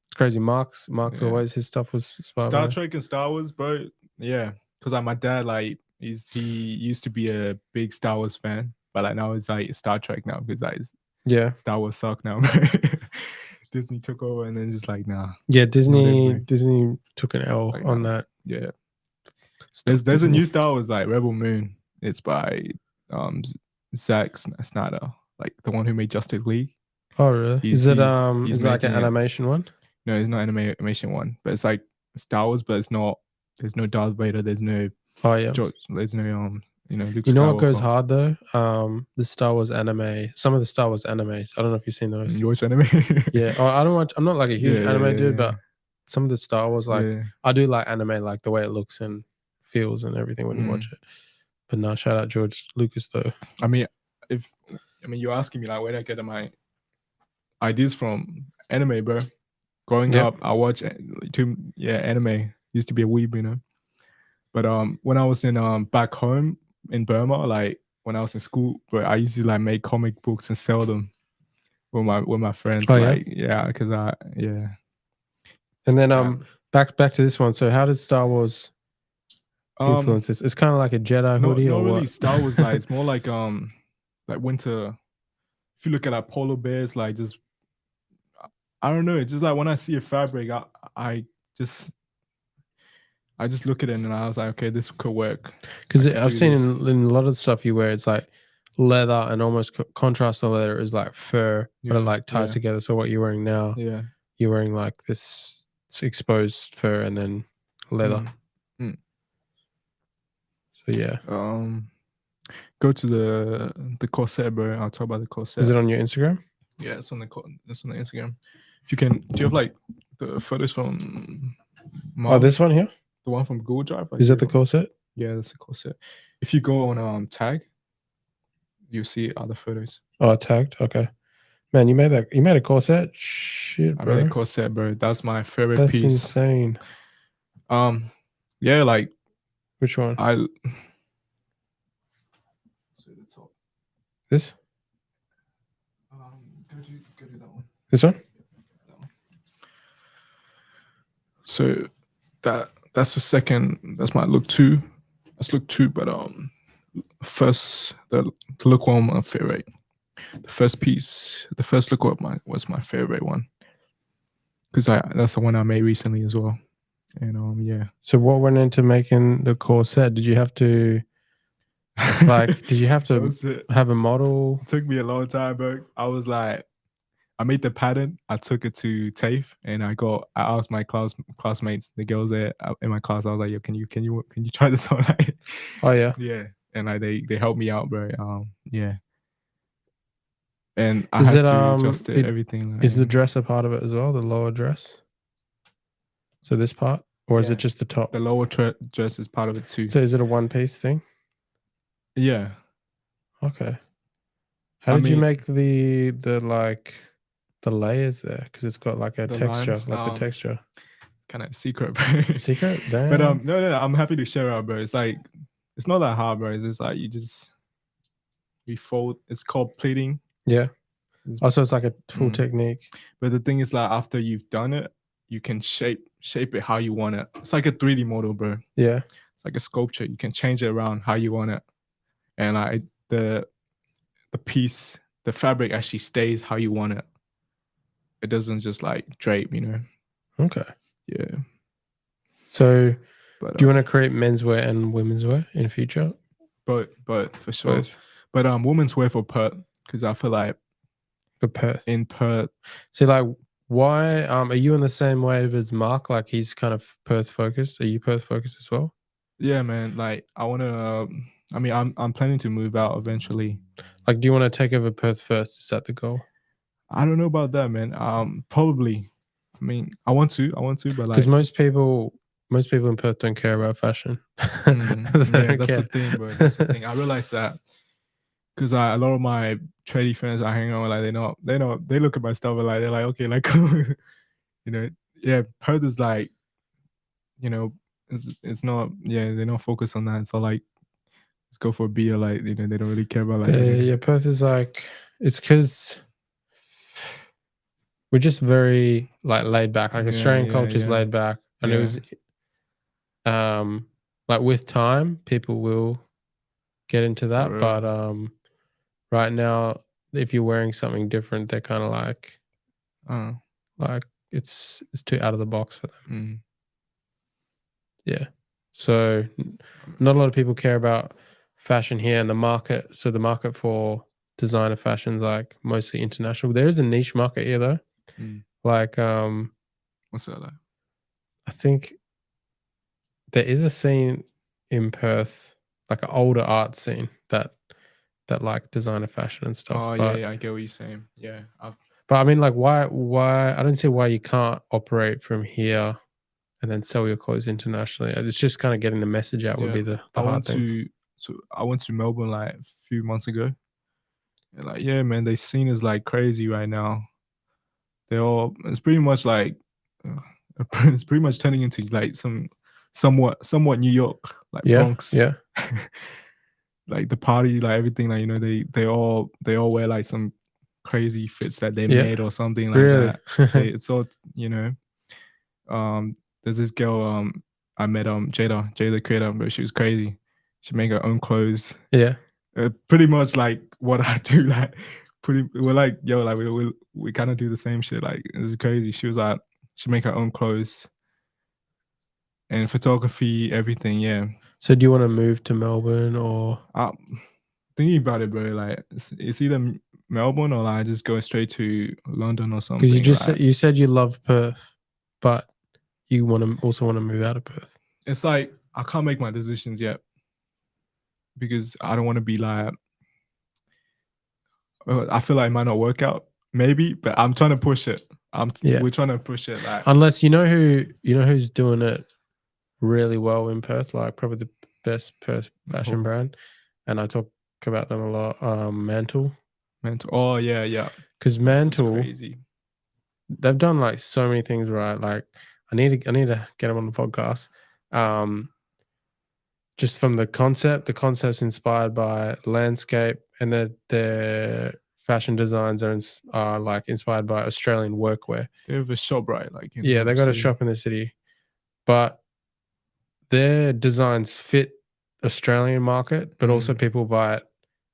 It's crazy. Marc's always, his stuff was inspired Star by. Trek and Star Wars, bro. Yeah, because like my dad, like he used to be a big Star Wars fan, but like now it's like Star Trek now because like Star Wars suck now. Disney took over and then just like nah. Yeah, Disney took an L like, on nah. that. Yeah. There's a new Star Wars like Rebel Moon. It's by Zack Snyder, like the one who made Justice League. Oh really? Is it like an animation one? No, it's not an animation one, but it's like Star Wars, but it's not. There's no Darth Vader. There's no. Oh yeah. There's no Luke you know Skywalker. what goes hard though? The Star Wars anime. Some of the Star Wars animes. I don't know if you've seen those. You watch anime? Yeah. I don't watch. I'm not like a huge anime dude, but some of the Star Wars, like I do like anime, like the way it looks and feels and everything when you watch it. But no, shout out George Lucas though. I mean, you're asking me like where did I get my ideas from? Anime, bro. Growing up, I watched anime. Used to be a weeb, you know. But when I was in back home in Burma, like when I was in school, but I used to like make comic books and sell them with my friends. Oh, like because And then back to this one. So how does Star Wars influence this? It's kind of like a Jedi hoodie, or really what? Star Wars. Like it's more like winter. If you look at like polar bears, like just I don't know. It's just like when I see a fabric, I just look at it and I was like, okay, this could work. Because I've seen in a lot of the stuff you wear, it's like leather and almost contrast the leather is like fur, but it like ties together. So what you're wearing now, you're wearing like this exposed fur and then leather. So yeah. Go to the corset, bro. I'll talk about the corset. Is it on your Instagram? Yeah, it's on the Instagram. If you can, do you have like the photos from? Oh, this one here. The one from Google Drive. Is that the corset? Yeah, that's the corset. If you go on tag, you see other photos. Oh, tagged. Okay. Man, you made that. You made a corset. Shit, bro. I made a corset, bro. That's my favorite piece. That's insane. Yeah, like which one? This? Go do that one. This one? That one. So that's the second. That's my look 2. That's look 2, but first the look 1 my favorite. The first piece, the first look was my favorite one because that's the one I made recently as well. And yeah. So what went into making the corset? Did you have to did you have to have a model? It took me a long time, bro. I was like, I made the pattern. I took it to TAFE, and I asked my classmates, the girls there in my class. I was like, "Yo, can you try this on?" Oh yeah, yeah. And like they helped me out, bro. Yeah. And I had to adjust everything. Is the dress a part of it as well? The lower dress. So this part, or is it just the top? The lower dress is part of it too. So is it a one-piece thing? Yeah. Okay. How did you make the layers there? Because it's got like a texture, lines, the texture. Kind of secret, bro. Secret? Damn. But no, I'm happy to share out, bro. It's like it's not that hard, bro. It's just like we fold. It's called pleating. Yeah. Also, it's like a full technique. But the thing is, like after you've done it, you can shape it how you want it. It's like a 3D model, bro. Yeah. It's like a sculpture. You can change it around how you want it, and like the piece, the fabric actually stays how you want it. it doesn't just like drape, Okay. Yeah. So But do you want to create menswear and women's wear in future? but for sure. Both But women's wear for Perth, because I feel like for Perth. in Perth, So like why are you in the same wave as Marc? Like he's kind of Perth focused. Are you Perth focused as well? yeah, man. Like I wanna. I mean, I'm planning to move out eventually. Like do you want to take over Perth first? Is that the goal? I don't know about that, man. Probably. I mean, I want to, but Because like, most people in Perth don't care about fashion. They yeah, don't that's the care. thing, bro. That's the thing. I realized that because a lot of my tradie friends I hang out with, like, they look at my stuff and like they're like, okay, like, yeah, Perth is like, it's not, yeah, they're not focused on that. So like, let's go for a beer, like, they don't really care about like, Yeah, Perth is like it's because we're just very like laid back. Like Australian culture is laid back, and it was like with time people will get into for that, real. but right now if you're wearing something different, they're kind of like it's too out of the box for them. Mm. Yeah. So not a lot of people care about fashion here, and the market. So the market for designer fashion is like mostly international. There is a niche market here though. Like What's that like? I think there is a scene in Perth, like an older art scene that like designer fashion and stuff. Oh But yeah, I get what you're saying. Yeah, I mean, like, why I don't see why you can't operate from here and then sell your clothes internationally. It's just kind of getting the message out would be the I hard went thing. I went to Melbourne like a few months ago. And like, yeah, man, they scene is like crazy right now. It's pretty much like it's pretty much turning into like somewhat New York, like Yeah, Bronx. yeah, Like the party, like everything, like they all wear like some crazy fits that they yeah. made or something like Really? that. It's all, there's this girl I met, Jada the creator, but she was crazy. She made her own clothes. Yeah. Pretty much like what I do. Like we're like, yo, like we kind of do the same shit. Like it's crazy. She was like, she make her own clothes and photography, everything. Yeah. So do you want to move to Melbourne or? Thinking about it, bro, like it's either Melbourne or like just go straight to London or something. Because you just Like, you said you love Perth, but you also want to move out of Perth. it's like I can't make my decisions yet because I don't want to be like, I feel like it might not work out, maybe, but I'm trying to push it. We're trying to push it, like, unless who's doing it really well in Perth, like probably the best Perth fashion brand, and I talk about them a lot. Mantle. Oh yeah. Because Mantle, crazy. they've done like so many things right. Like I need to get them on the podcast. Just from the concept's inspired by landscape, and their fashion designs are like inspired by Australian workwear. They have a shop, right? Like in Yeah, they got a city. shop in the city, but their designs fit Australian market, but also people buy it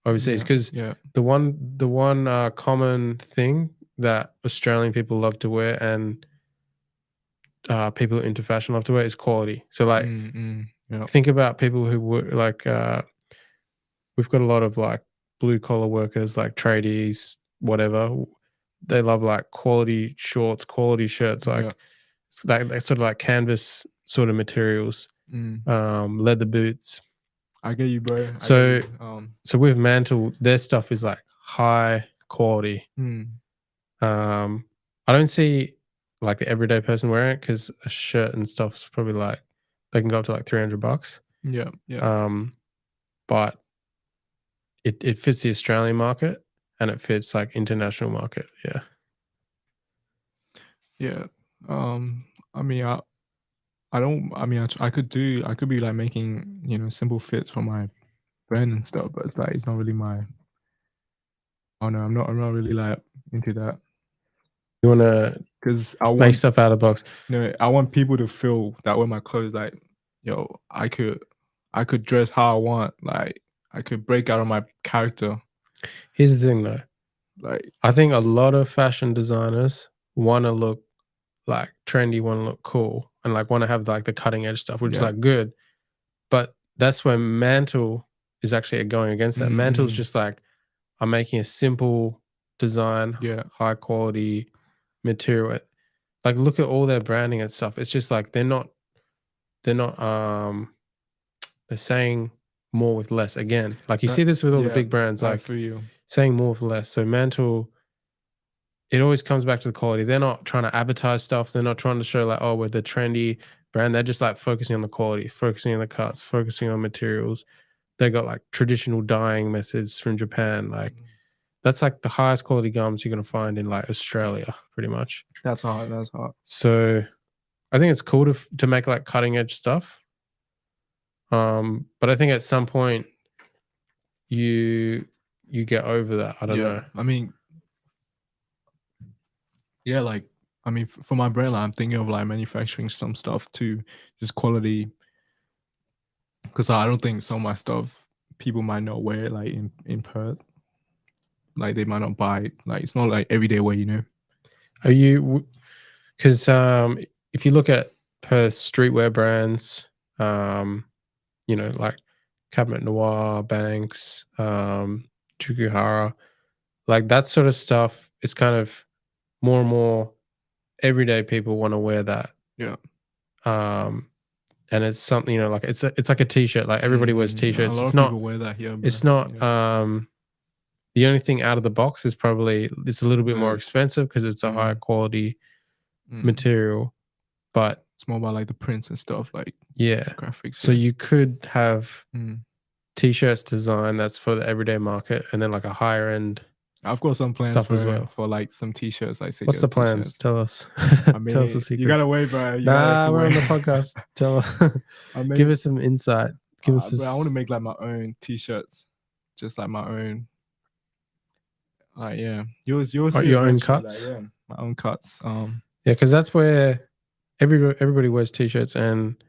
overseas. Because the one common thing that Australian people love to wear and people into fashion love to wear is quality. So like think about people who work like we've got a lot of like blue collar workers, like tradies, whatever. They love like quality shorts, quality shirts, like sort of like canvas sort of materials, leather boots. I get you, bro. So with Mantle, their stuff is like high quality. I don't see like the everyday person wearing it because a shirt and stuff's probably like they can go up to like $300. Yeah. But it fits the Australian market and it fits like international market. Yeah. Yeah. I mean, I don't. I mean, I could be like making simple fits for my brand and stuff, but it's like it's not really my. Oh no, I'm not really like into that. You want to because I make want stuff out of the box. I want people to feel that with my clothes, like, yo, I could dress how I want, like I could break out of my character. Here's the thing though. Like, I think a lot of fashion designers want to look like trendy, want to look cool, and like want to have like the cutting edge stuff, which is Yeah. like good. But that's where Mantle is actually going against that. Mantle's just like, I'm making a simple design, Yeah. high quality material. Like look at all their branding and stuff. It's just like they're not they're saying more with less again. Like you see this with all the big brands, I like feel you. saying more with less. So Mantle, it always comes back to the quality. They're not trying to advertise stuff. They're not trying to show like, oh, we're the trendy brand. They're just like focusing on the quality, focusing on the cuts, focusing on materials. They got like traditional dyeing methods from Japan. Like that's like the highest quality gums you're gonna find in like Australia, pretty much. That's hard. That's hard. So I think it's cool to make like cutting edge stuff. But I think at some point you get over that. I don't know. I mean, yeah, like I mean, for my brand, I'm thinking of like manufacturing some stuff to just quality, because I don't think some of my stuff people might not wear like in Perth. Like they might not buy it. Like it's not like everyday wear, you know. Are you? Because if you look at Perth streetwear brands, you know, like Cabinet Noir, Banks, Chukuhara, like that sort of stuff, it's kind of more and more everyday people want to wear that. Yeah. And it's something, you know, like it's like a t-shirt. Like everybody wears t-shirts. A lot It's of not people wear that here. Bro. It's not Yeah. the only thing out of the box is probably it's a little bit more The- expensive because it's a higher quality material, but it's more about like the prints and stuff, like yeah, graphics. So you could have Mm. t-shirts design that's for the everyday market, and then like a higher end I've got some plans stuff as well. for like some t-shirts. I say, what's the plans? T-shirts. Tell us. I mean, Tell us the secret. you gotta wait, bro. You nah, we're on the podcast. Tell us. Give us some insight. Give us. Bro, I want to make like my own t-shirts, just like my own. Yeah, you'll see your own cuts. Like, yeah, my own cuts. Yeah, because that's where everybody wears t-shirts, and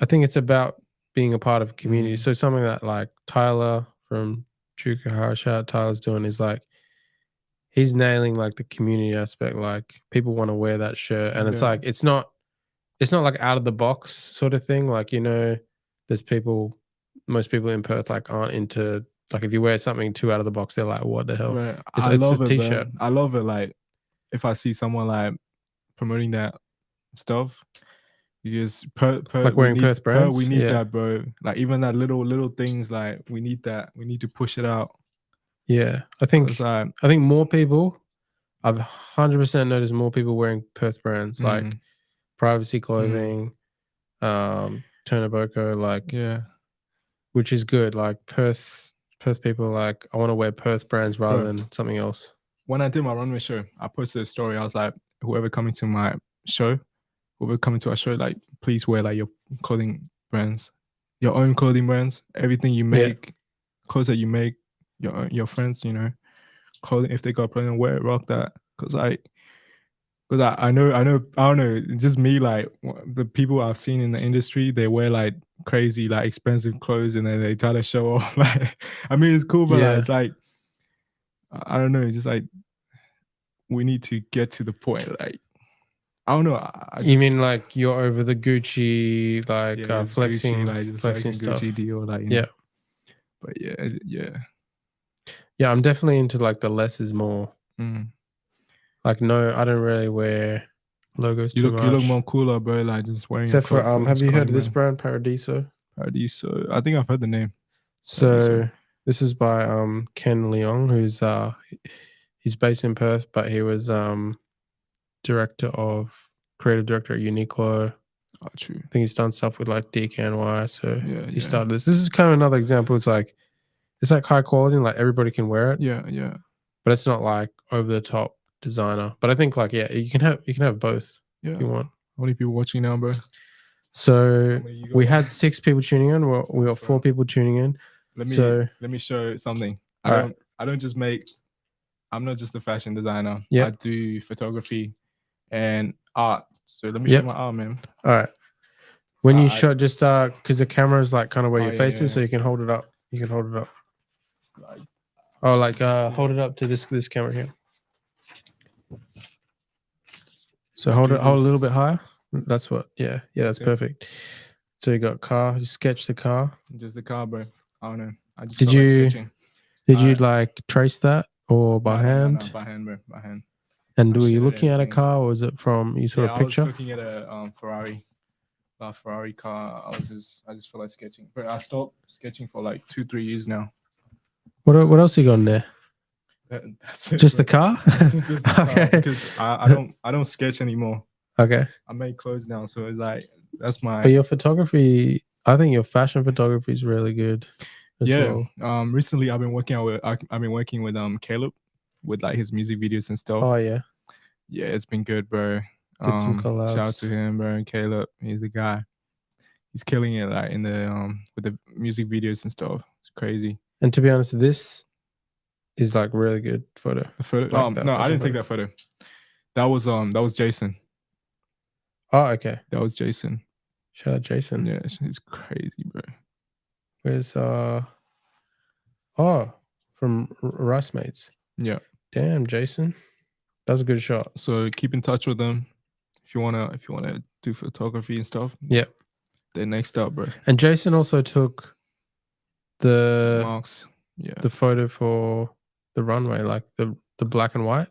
I think it's about being a part of a community. So something that like Tyler from Chukuhara, shout out Tyler's doing is like he's nailing like the community aspect. Like people want to wear that shirt, and it's like it's not like out of the box sort of thing. Like, you know, there's most people in Perth like aren't into, like if you wear something too out of the box, they're like, what the hell? Right. It's love a it, t-shirt. I love it. Like if I see someone like promoting that stuff, because like wearing Perth brands, we need that, bro. Like even that little things, like we need that. We need to push it out. Yeah, I think more people. I've 100% noticed more people wearing Perth brands like Privacy Clothing, Turner Boko, like which is good. Like Perth people like, I want to wear Perth brands rather than something else. When I did my runway show, I posted a story. I was like, whoever coming to my show, whoever coming to our show, like please wear like your clothing brands, your own clothing brands, everything you make, clothes that you make, your friends, you know, clothing, if they got clothing, wear it, rock that. Cause I know, I don't know, just me, like the people I've seen in the industry, they wear like crazy, like expensive clothes, and then they try to show off. Like, I mean, it's cool, but like, it's like, I don't know, just like we need to get to the point. Like, I don't know. You mean like you're over the Gucci, like flexing, Gucci, like just flexing stuff. Gucci deal, like, you know. But yeah, I'm definitely into like the less is more. Like, no, I don't really wear logos too much. You look more cooler, bro. Like just wearing. Except for have you heard of this brand, Paradiso? Paradiso. I think I've heard the name. So this is by Ken Leong, who's he's based in Perth, but he was creative director at Uniqlo. Oh, true. I think he's done stuff with like DKNY. So he started this. This is kind of another example. It's like high quality and like everybody can wear it. Yeah. But it's not like over the top designer. But I think like you can have both if you want. How many people watching now, bro? So we had 6 people tuning in. We got 4 people tuning in. Let me show something. I'm not just a fashion designer. I do photography and art. So let me show my art, man. All right. When you shot, just because the camera is like kind of where your face is, so you can hold it up. You can hold it up. Hold it up to this camera here. So I hold do it a little bit this- higher. That's what. Yeah, that's it. perfect. So you got car. You sketch the car. Just the car, bro. I don't know. I just Did felt like you sketching. did you I- like trace that or by hand? No, by hand, bro. By hand. And I were you shaded looking at a everything. car, or was it from you saw Yeah, a I was picture? looking at a Ferrari car. I just felt like sketching. But I stopped sketching for like 2-3 years now. What else you got in there? That's it, Just bro. the car? This is just the car Okay. because I don't sketch anymore. Okay. I make clothes now, so it's like that's my But your photography, I think your fashion photography is really good as well. Recently I've been working with Caleb with like his music videos and stuff. Oh yeah, Yeah, it's been good, bro. did some Shout out collabs. to him, bro. Caleb, he's the guy. He's killing it like in the with the music videos and stuff. It's crazy. And to be honest, this is like really good photo. The photo. Like that No, I fashion didn't take that photo. That was Jason. Oh, okay. That was Jason. Shout out Jason. Yeah, it's crazy, bro. Where's from Rice Mates. Yeah. Damn, Jason. That was a good shot. So keep in touch with them if you wanna do photography and stuff. Yep. They're next up, bro. And Jason also took the Marks. Yeah. the photo for the runway, like the black and white.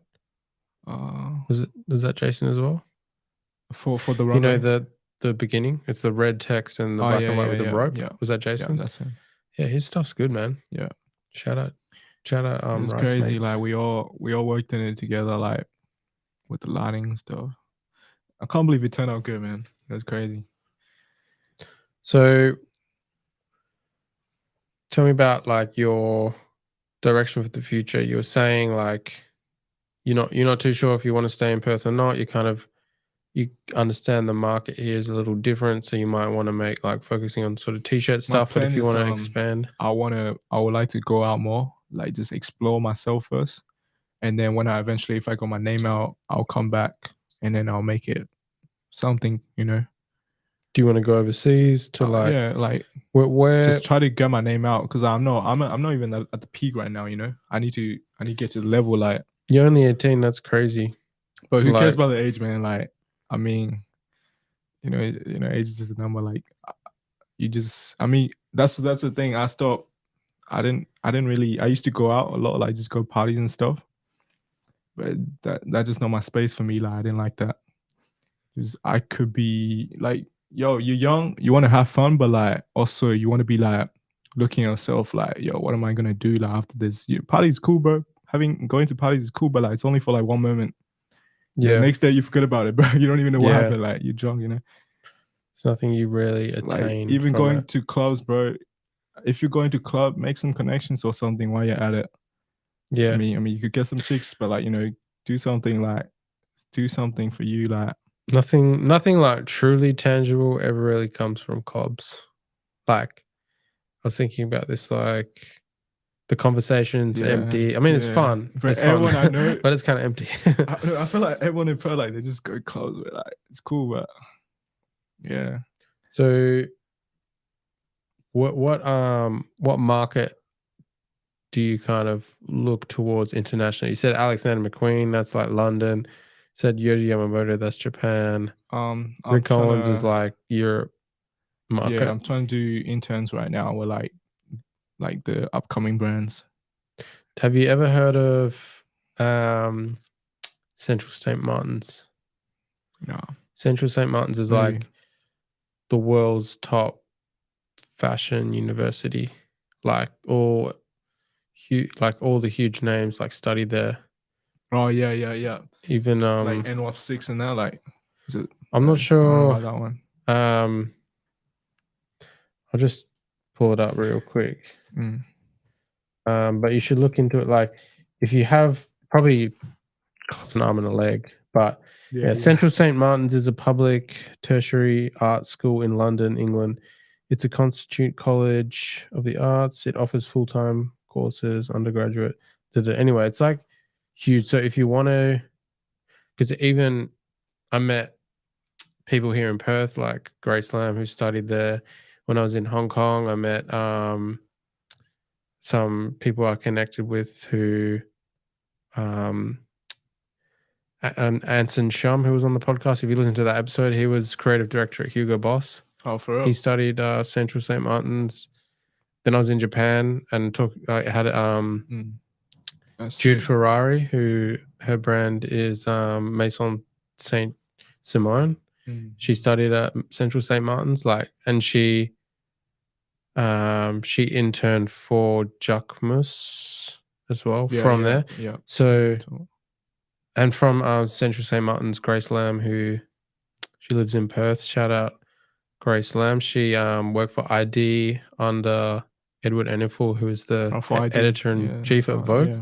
Was that Jason as well? For the runway. You know the beginning? It's the red text and the black and white with the rope. Yeah. Was that Jason? Yeah, that's him. Yeah, his stuff's good, man. Yeah. Shout out. It's Rice crazy. Mates. Like we all worked in it together, like with the lighting and stuff. I can't believe it turned out good, man. That's crazy. So tell me about your direction for the future. You were saying like you're not too sure if you want to stay in Perth or not. You understand the market here is a little different, so you might want to make like focusing on sort of t-shirt stuff. But if you want to expand, I would like to go out more, like just explore myself first, and then when if I got my name out, I'll come back and then I'll make it something, you know. do you want to go overseas to like where just try to get my name out because I'm not even at the peak right now, you know. I need to get to the level like you're only 18. That's crazy. But who cares about the age, man? Like, I mean, you know, age is just a number. Like, that's the thing. I stopped. I didn't really. I used to go out a lot, like just go parties and stuff. But that's just not my space for me. Like, I didn't like that. Because I could be like, yo, you're young, you want to have fun, but like also you want to be like looking at yourself like, yo, what am I gonna do like after this? Party's cool, bro. Going to parties is cool, but like it's only for like one moment. Yeah. The next day you forget about it, bro. You don't even know what happened. Like you're drunk, you know. It's nothing you really attain. Like even going to clubs, bro. If you're going to club, make some connections or something while you're at it. Yeah. I mean, you could get some chicks, but like, you know, do something for you, like nothing like truly tangible ever really comes from clubs. Like I was thinking about this, like the conversation's empty. I mean, it's fun. But it's everyone fun. I know, but it's kind of empty. I feel like everyone in Perth, like they just go clubs, but like it's cool, but yeah. So, what market do you kind of look towards internationally? You said Alexander McQueen, that's like London. You said Yoji Yamamoto, that's Japan. Rick Owens is like Europe market. Yeah, I'm trying to do interns right now with like the upcoming brands. Have you ever heard of Central St. Martin's? No. Central St. Martin's is like the world's top fashion university. Like all the huge names like study there. Oh yeah. Even like NWAP 6 and that, like is it? I'm not sure about that one. I'll just pull it up real quick. But you should look into it. Like if you have probably costs an arm and a leg, but Central St. Martin's is a public tertiary art school in London, England. It's a constitute college of the arts. It offers full-time courses, undergraduate. Anyway, it's like huge. So if you want to, because even I met people here in Perth, like Grace Lamb, who studied there. When I was in Hong Kong, I met some people I connected with who and Anson Shum, who was on the podcast. If you listen to that episode, he was creative director at Hugo Boss. Oh, for real? He studied Central St. Martin's. Then I was in Japan and had Jude Ferrari, who her brand is Maison Saint Simone. She studied at Central St. Martin's, and she interned for Jacquemus as well from there. Yeah. So, and from Central St. Martin's, Grace Lamb, who she lives in Perth. Shout out Grace Lamb. She worked for ID under Edward Enninful, who is the editor in chief at Vogue. Yeah.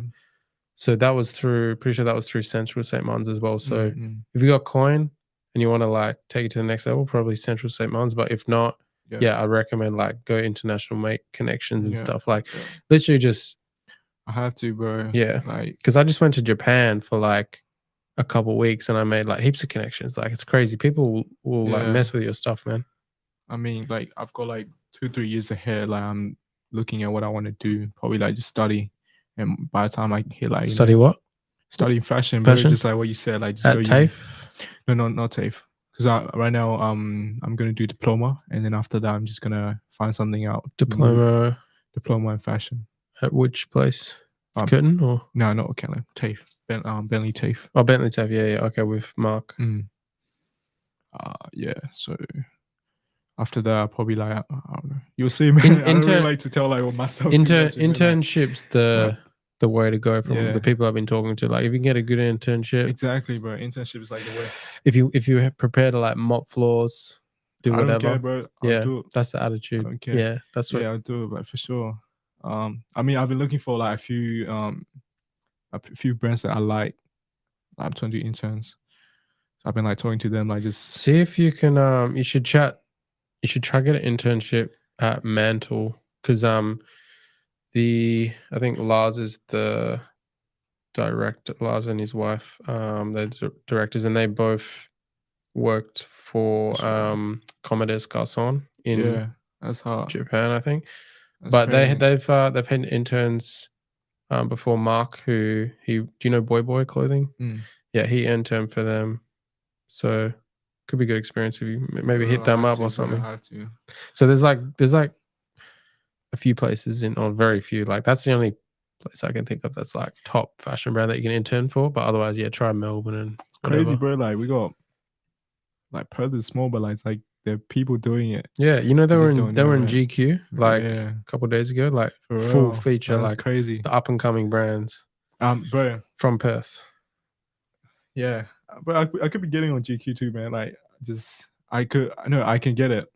So that was pretty sure that was through Central St. Martin's as well. So if you got coin and you want to take it to the next level, probably Central St. Martin's. But if not, I recommend go international, make connections and stuff. Literally just. I have to, bro. Yeah. Because I just went to Japan for a couple weeks and I made heaps of connections. It's crazy. People will mess with your stuff, man. I mean, I've got 2-3 years ahead. I'm looking at what I want to do. Probably just study. And by the time I hit study what? Study fashion, but just what you said, just at TAFE? No, not TAFE. Because right now I'm gonna do diploma, and then after that I'm just gonna find something out. Diploma in fashion. At which place? Curtin or no, not Curtin. TAFE. Bentley TAFE. Oh, Bentley TAFE. Yeah. Okay, with Marc. Yeah. So. After that, I'll probably I don't know. You'll see, man. I don't really like to tell myself. Internship's the way to go from the people I've been talking to. If you can get a good internship, exactly, bro. Internship is the way. If you have prepared to mop floors, do whatever. I don't care, bro. I'll do it. That's the attitude. I don't care. Yeah, that's what. Yeah, I'll do it, but for sure. I mean, I've been looking for a few brands that I like. I'm trying to do interns. So I've been talking to them, just see if you can. You should chat. You should try to get an internship at Mantle because I think Lars is the director. Lars and his wife, they're directors, and they both worked for Comme des Garçons in that's hard. Japan, I think. But crazy. they've had interns before. Marc, do you know Boy clothing? Yeah, he interned for them, so. Could be a good experience if you maybe hit them up or something. I have to. So there's a few places very few. That's the only place I can think of that's top fashion brand that you can intern for. But otherwise, try Melbourne and whatever. Crazy, bro. We got Perth is small, but there are people doing it. Yeah, they were in GQ a couple of days ago. Full feature, that's crazy. The up and coming brands. Bro, from Perth. Yeah. But I could be getting on GQ too, man. I can get it.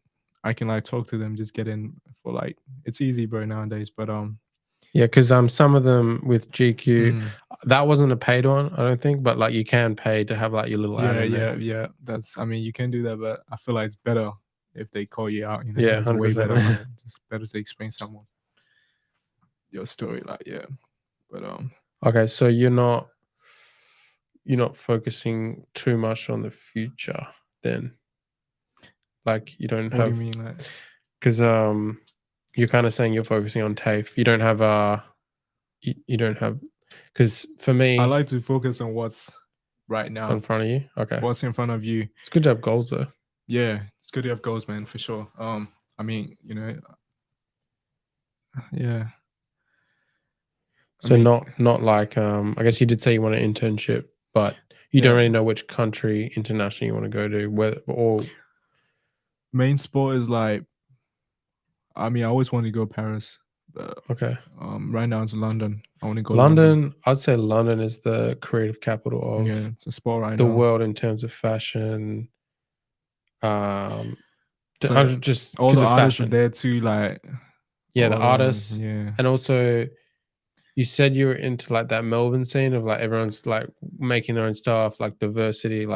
I can talk to them, just get in for it's easy, bro, nowadays. But yeah, because some of them with GQ, that wasn't a paid one, I don't think, but you can pay to have your little ad in there. Yeah. That's you can do that, but I feel it's better if they call you out. Yeah, it's 100%. Way better. It's better to explain someone your story, But okay, so you're not focusing too much on the future then, you don't have. What do you mean, because you're kind of saying you're focusing on TAFE. You don't have you don't have, because for me, I like to focus on what's right now in front of you. Okay, what's in front of you. It's good to have goals though. Yeah, it's good to have goals, man, for sure. I mean, yeah. So not I guess you did say you want an internship, but you don't really know which country internationally you want to go to. Main sport is I always want to go Paris. But, okay. Right now it's London. I want to go London. I'd say London is the creative capital of it's a sport right the now. world in terms of fashion. Just all the of artists fashion. Are there too, the artists, and also. You said you were into that Melbourne scene of everyone's making their own stuff, diversity,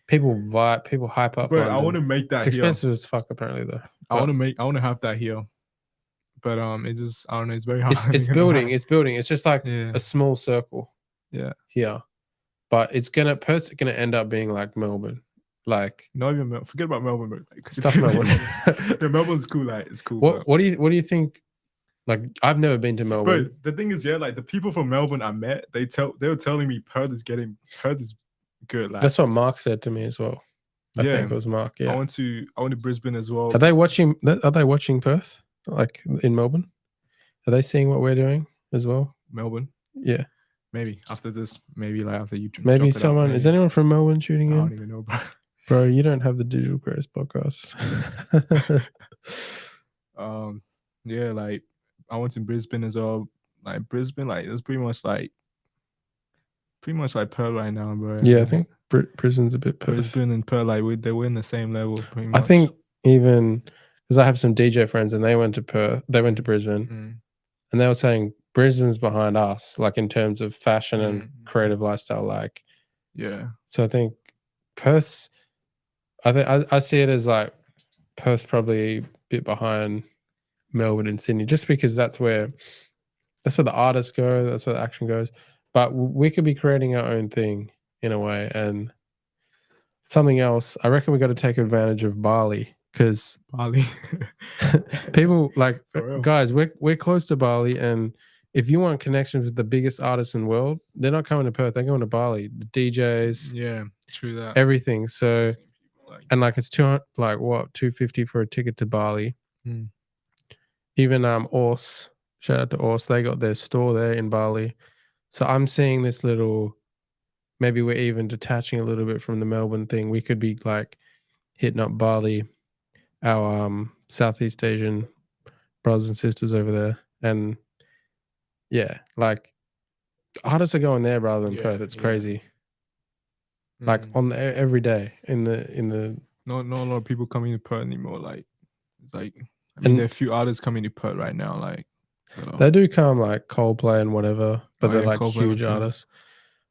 people hype up. But I want to make that. It's expensive as fuck, apparently though. I want to have that here, but it just I don't know. It's very hard. It's building. It's building. It's just a small circle. Yeah. Here, but Perth's gonna end up being like Melbourne. Not even Melbourne. Forget about Melbourne, bro. Stuff Melbourne. Melbourne's cool. It's cool. What do you think? Like I've never been to Melbourne. Bro, the thing is, yeah, like the people from Melbourne I met, they were telling me Perth is good. Like That's what Mark said to me as well. I yeah, think it was Mark. Yeah. I went to Brisbane as well. Are they watching Perth? Like in Melbourne? Are they seeing what we're doing as well? Melbourne? Yeah. Maybe after this, maybe like after you Maybe drop it someone out, is anyone from Melbourne tuning I in? don't even know, bro. Bro, you don't have the Digital Creators podcast. Yeah, like I went to Brisbane as well. Like Brisbane, like it's pretty much like Perth right now, bro. Yeah, I think Brisbane's a bit Perth. Brisbane and Perth, like they were in the same level, pretty much. I think even because I have some DJ friends and they went to Perth, they went to Brisbane, and they were saying Brisbane's behind us, like in terms of fashion and creative lifestyle. Like, yeah. So I think Perth's. I see it as like Perth's probably a bit behind Melbourne and Sydney, just because that's where the artists go, that's where the action goes. But we could be creating our own thing in a way. And something else, I reckon we got to take advantage of Bali, because people like guys, we're close to Bali, and if you want connections with the biggest artists in the world, they're not coming to Perth, they're going to Bali. The DJs, yeah, true that, everything. So and like it's 200, like what, 250 for a ticket to Bali. Even Ors, shout out to Ors, they got their store there in Bali. So I'm seeing this little, maybe we're even detaching a little bit from the Melbourne thing. We could be like hitting up Bali, our Southeast Asian brothers and sisters over there. And yeah, like artists are going there rather than Perth. It's crazy. Like on every day in the not a lot of people coming to Perth anymore. Like it's like, I mean, there are a few artists coming to Perth right now. Like they do come like Coldplay and whatever, but they're like Coldplay huge artists.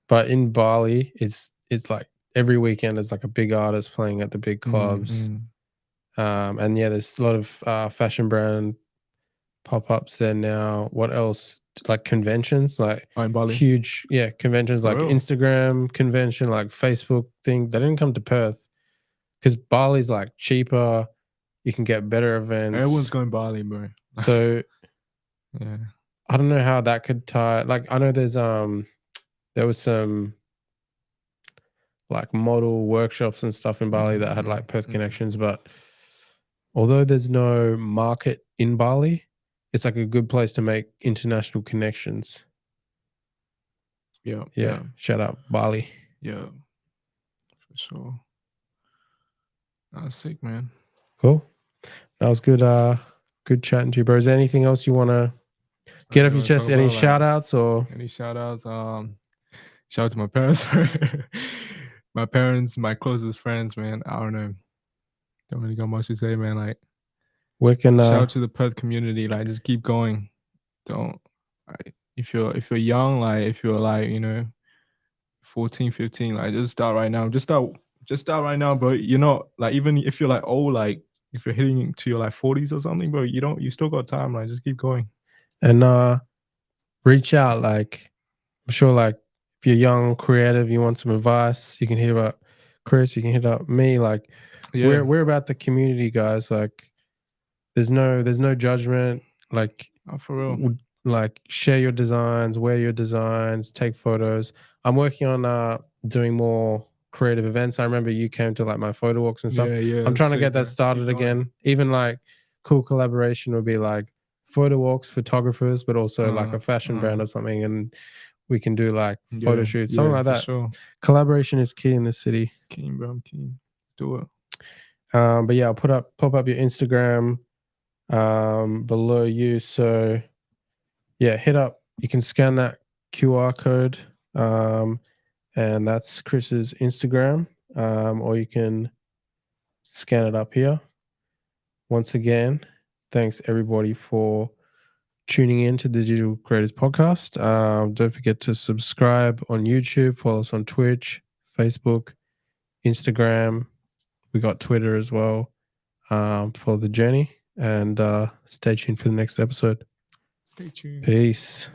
But in Bali, it's like every weekend there's like a big artist playing at the big clubs. And yeah, there's a lot of fashion brand pop-ups there now. What else? Like conventions, like in Bali? Huge, conventions like Instagram convention, like Facebook thing. They didn't come to Perth because Bali's like cheaper. You can get better events. Everyone's going Bali, bro. So yeah, I don't know how that could tie. Like I know there was some like model workshops and stuff in Bali that had like Perth connections, but although there's no market in Bali, it's like a good place to make international connections. Yeah. Shout out Bali. Yeah, for sure. That's sick, man. Cool. That was good. Good chatting to you, bro. Is there anything else you want to get off your chest? Any shout outs or any shout outs? Shout out to my parents. My parents, my closest friends, man. I don't know. Don't really got much to say, man. Like, shout out to the Perth community. Like, just keep going. Don't, like, if you're young, like if you're like, 14, 15, like just start right now. Just start right now, bro. You're not like, even if you're like old, like if you're hitting to your like 40s or something, bro, you still got time. Like, just keep going. And reach out. Like, I'm sure, like if you're young, creative, you want some advice, you can hit up Chris, you can hit up me. Like, we're about the community, guys. Like, there's no judgment. Like, for real. Like, share your designs, wear your designs, take photos. I'm working on doing more creative events. I remember you came to like my photo walks and stuff. I'm trying to get that started again. Even like cool collaboration would be like photo walks, photographers, but also like a fashion brand or something, and we can do like photo shoots, something like that. Sure. Collaboration is key in this city. Keen, bro. I'm keen. Do it. But yeah, I'll pop up your Instagram below you. So yeah, hit up. You can scan that QR code, and that's Chris's Instagram, or you can scan it up here. Once again, thanks everybody for tuning in to the Digital Creators Podcast. Don't forget to subscribe on YouTube, follow us on Twitch, Facebook, Instagram. We got Twitter as well, for the journey. And stay tuned for the next episode. Stay tuned. Peace.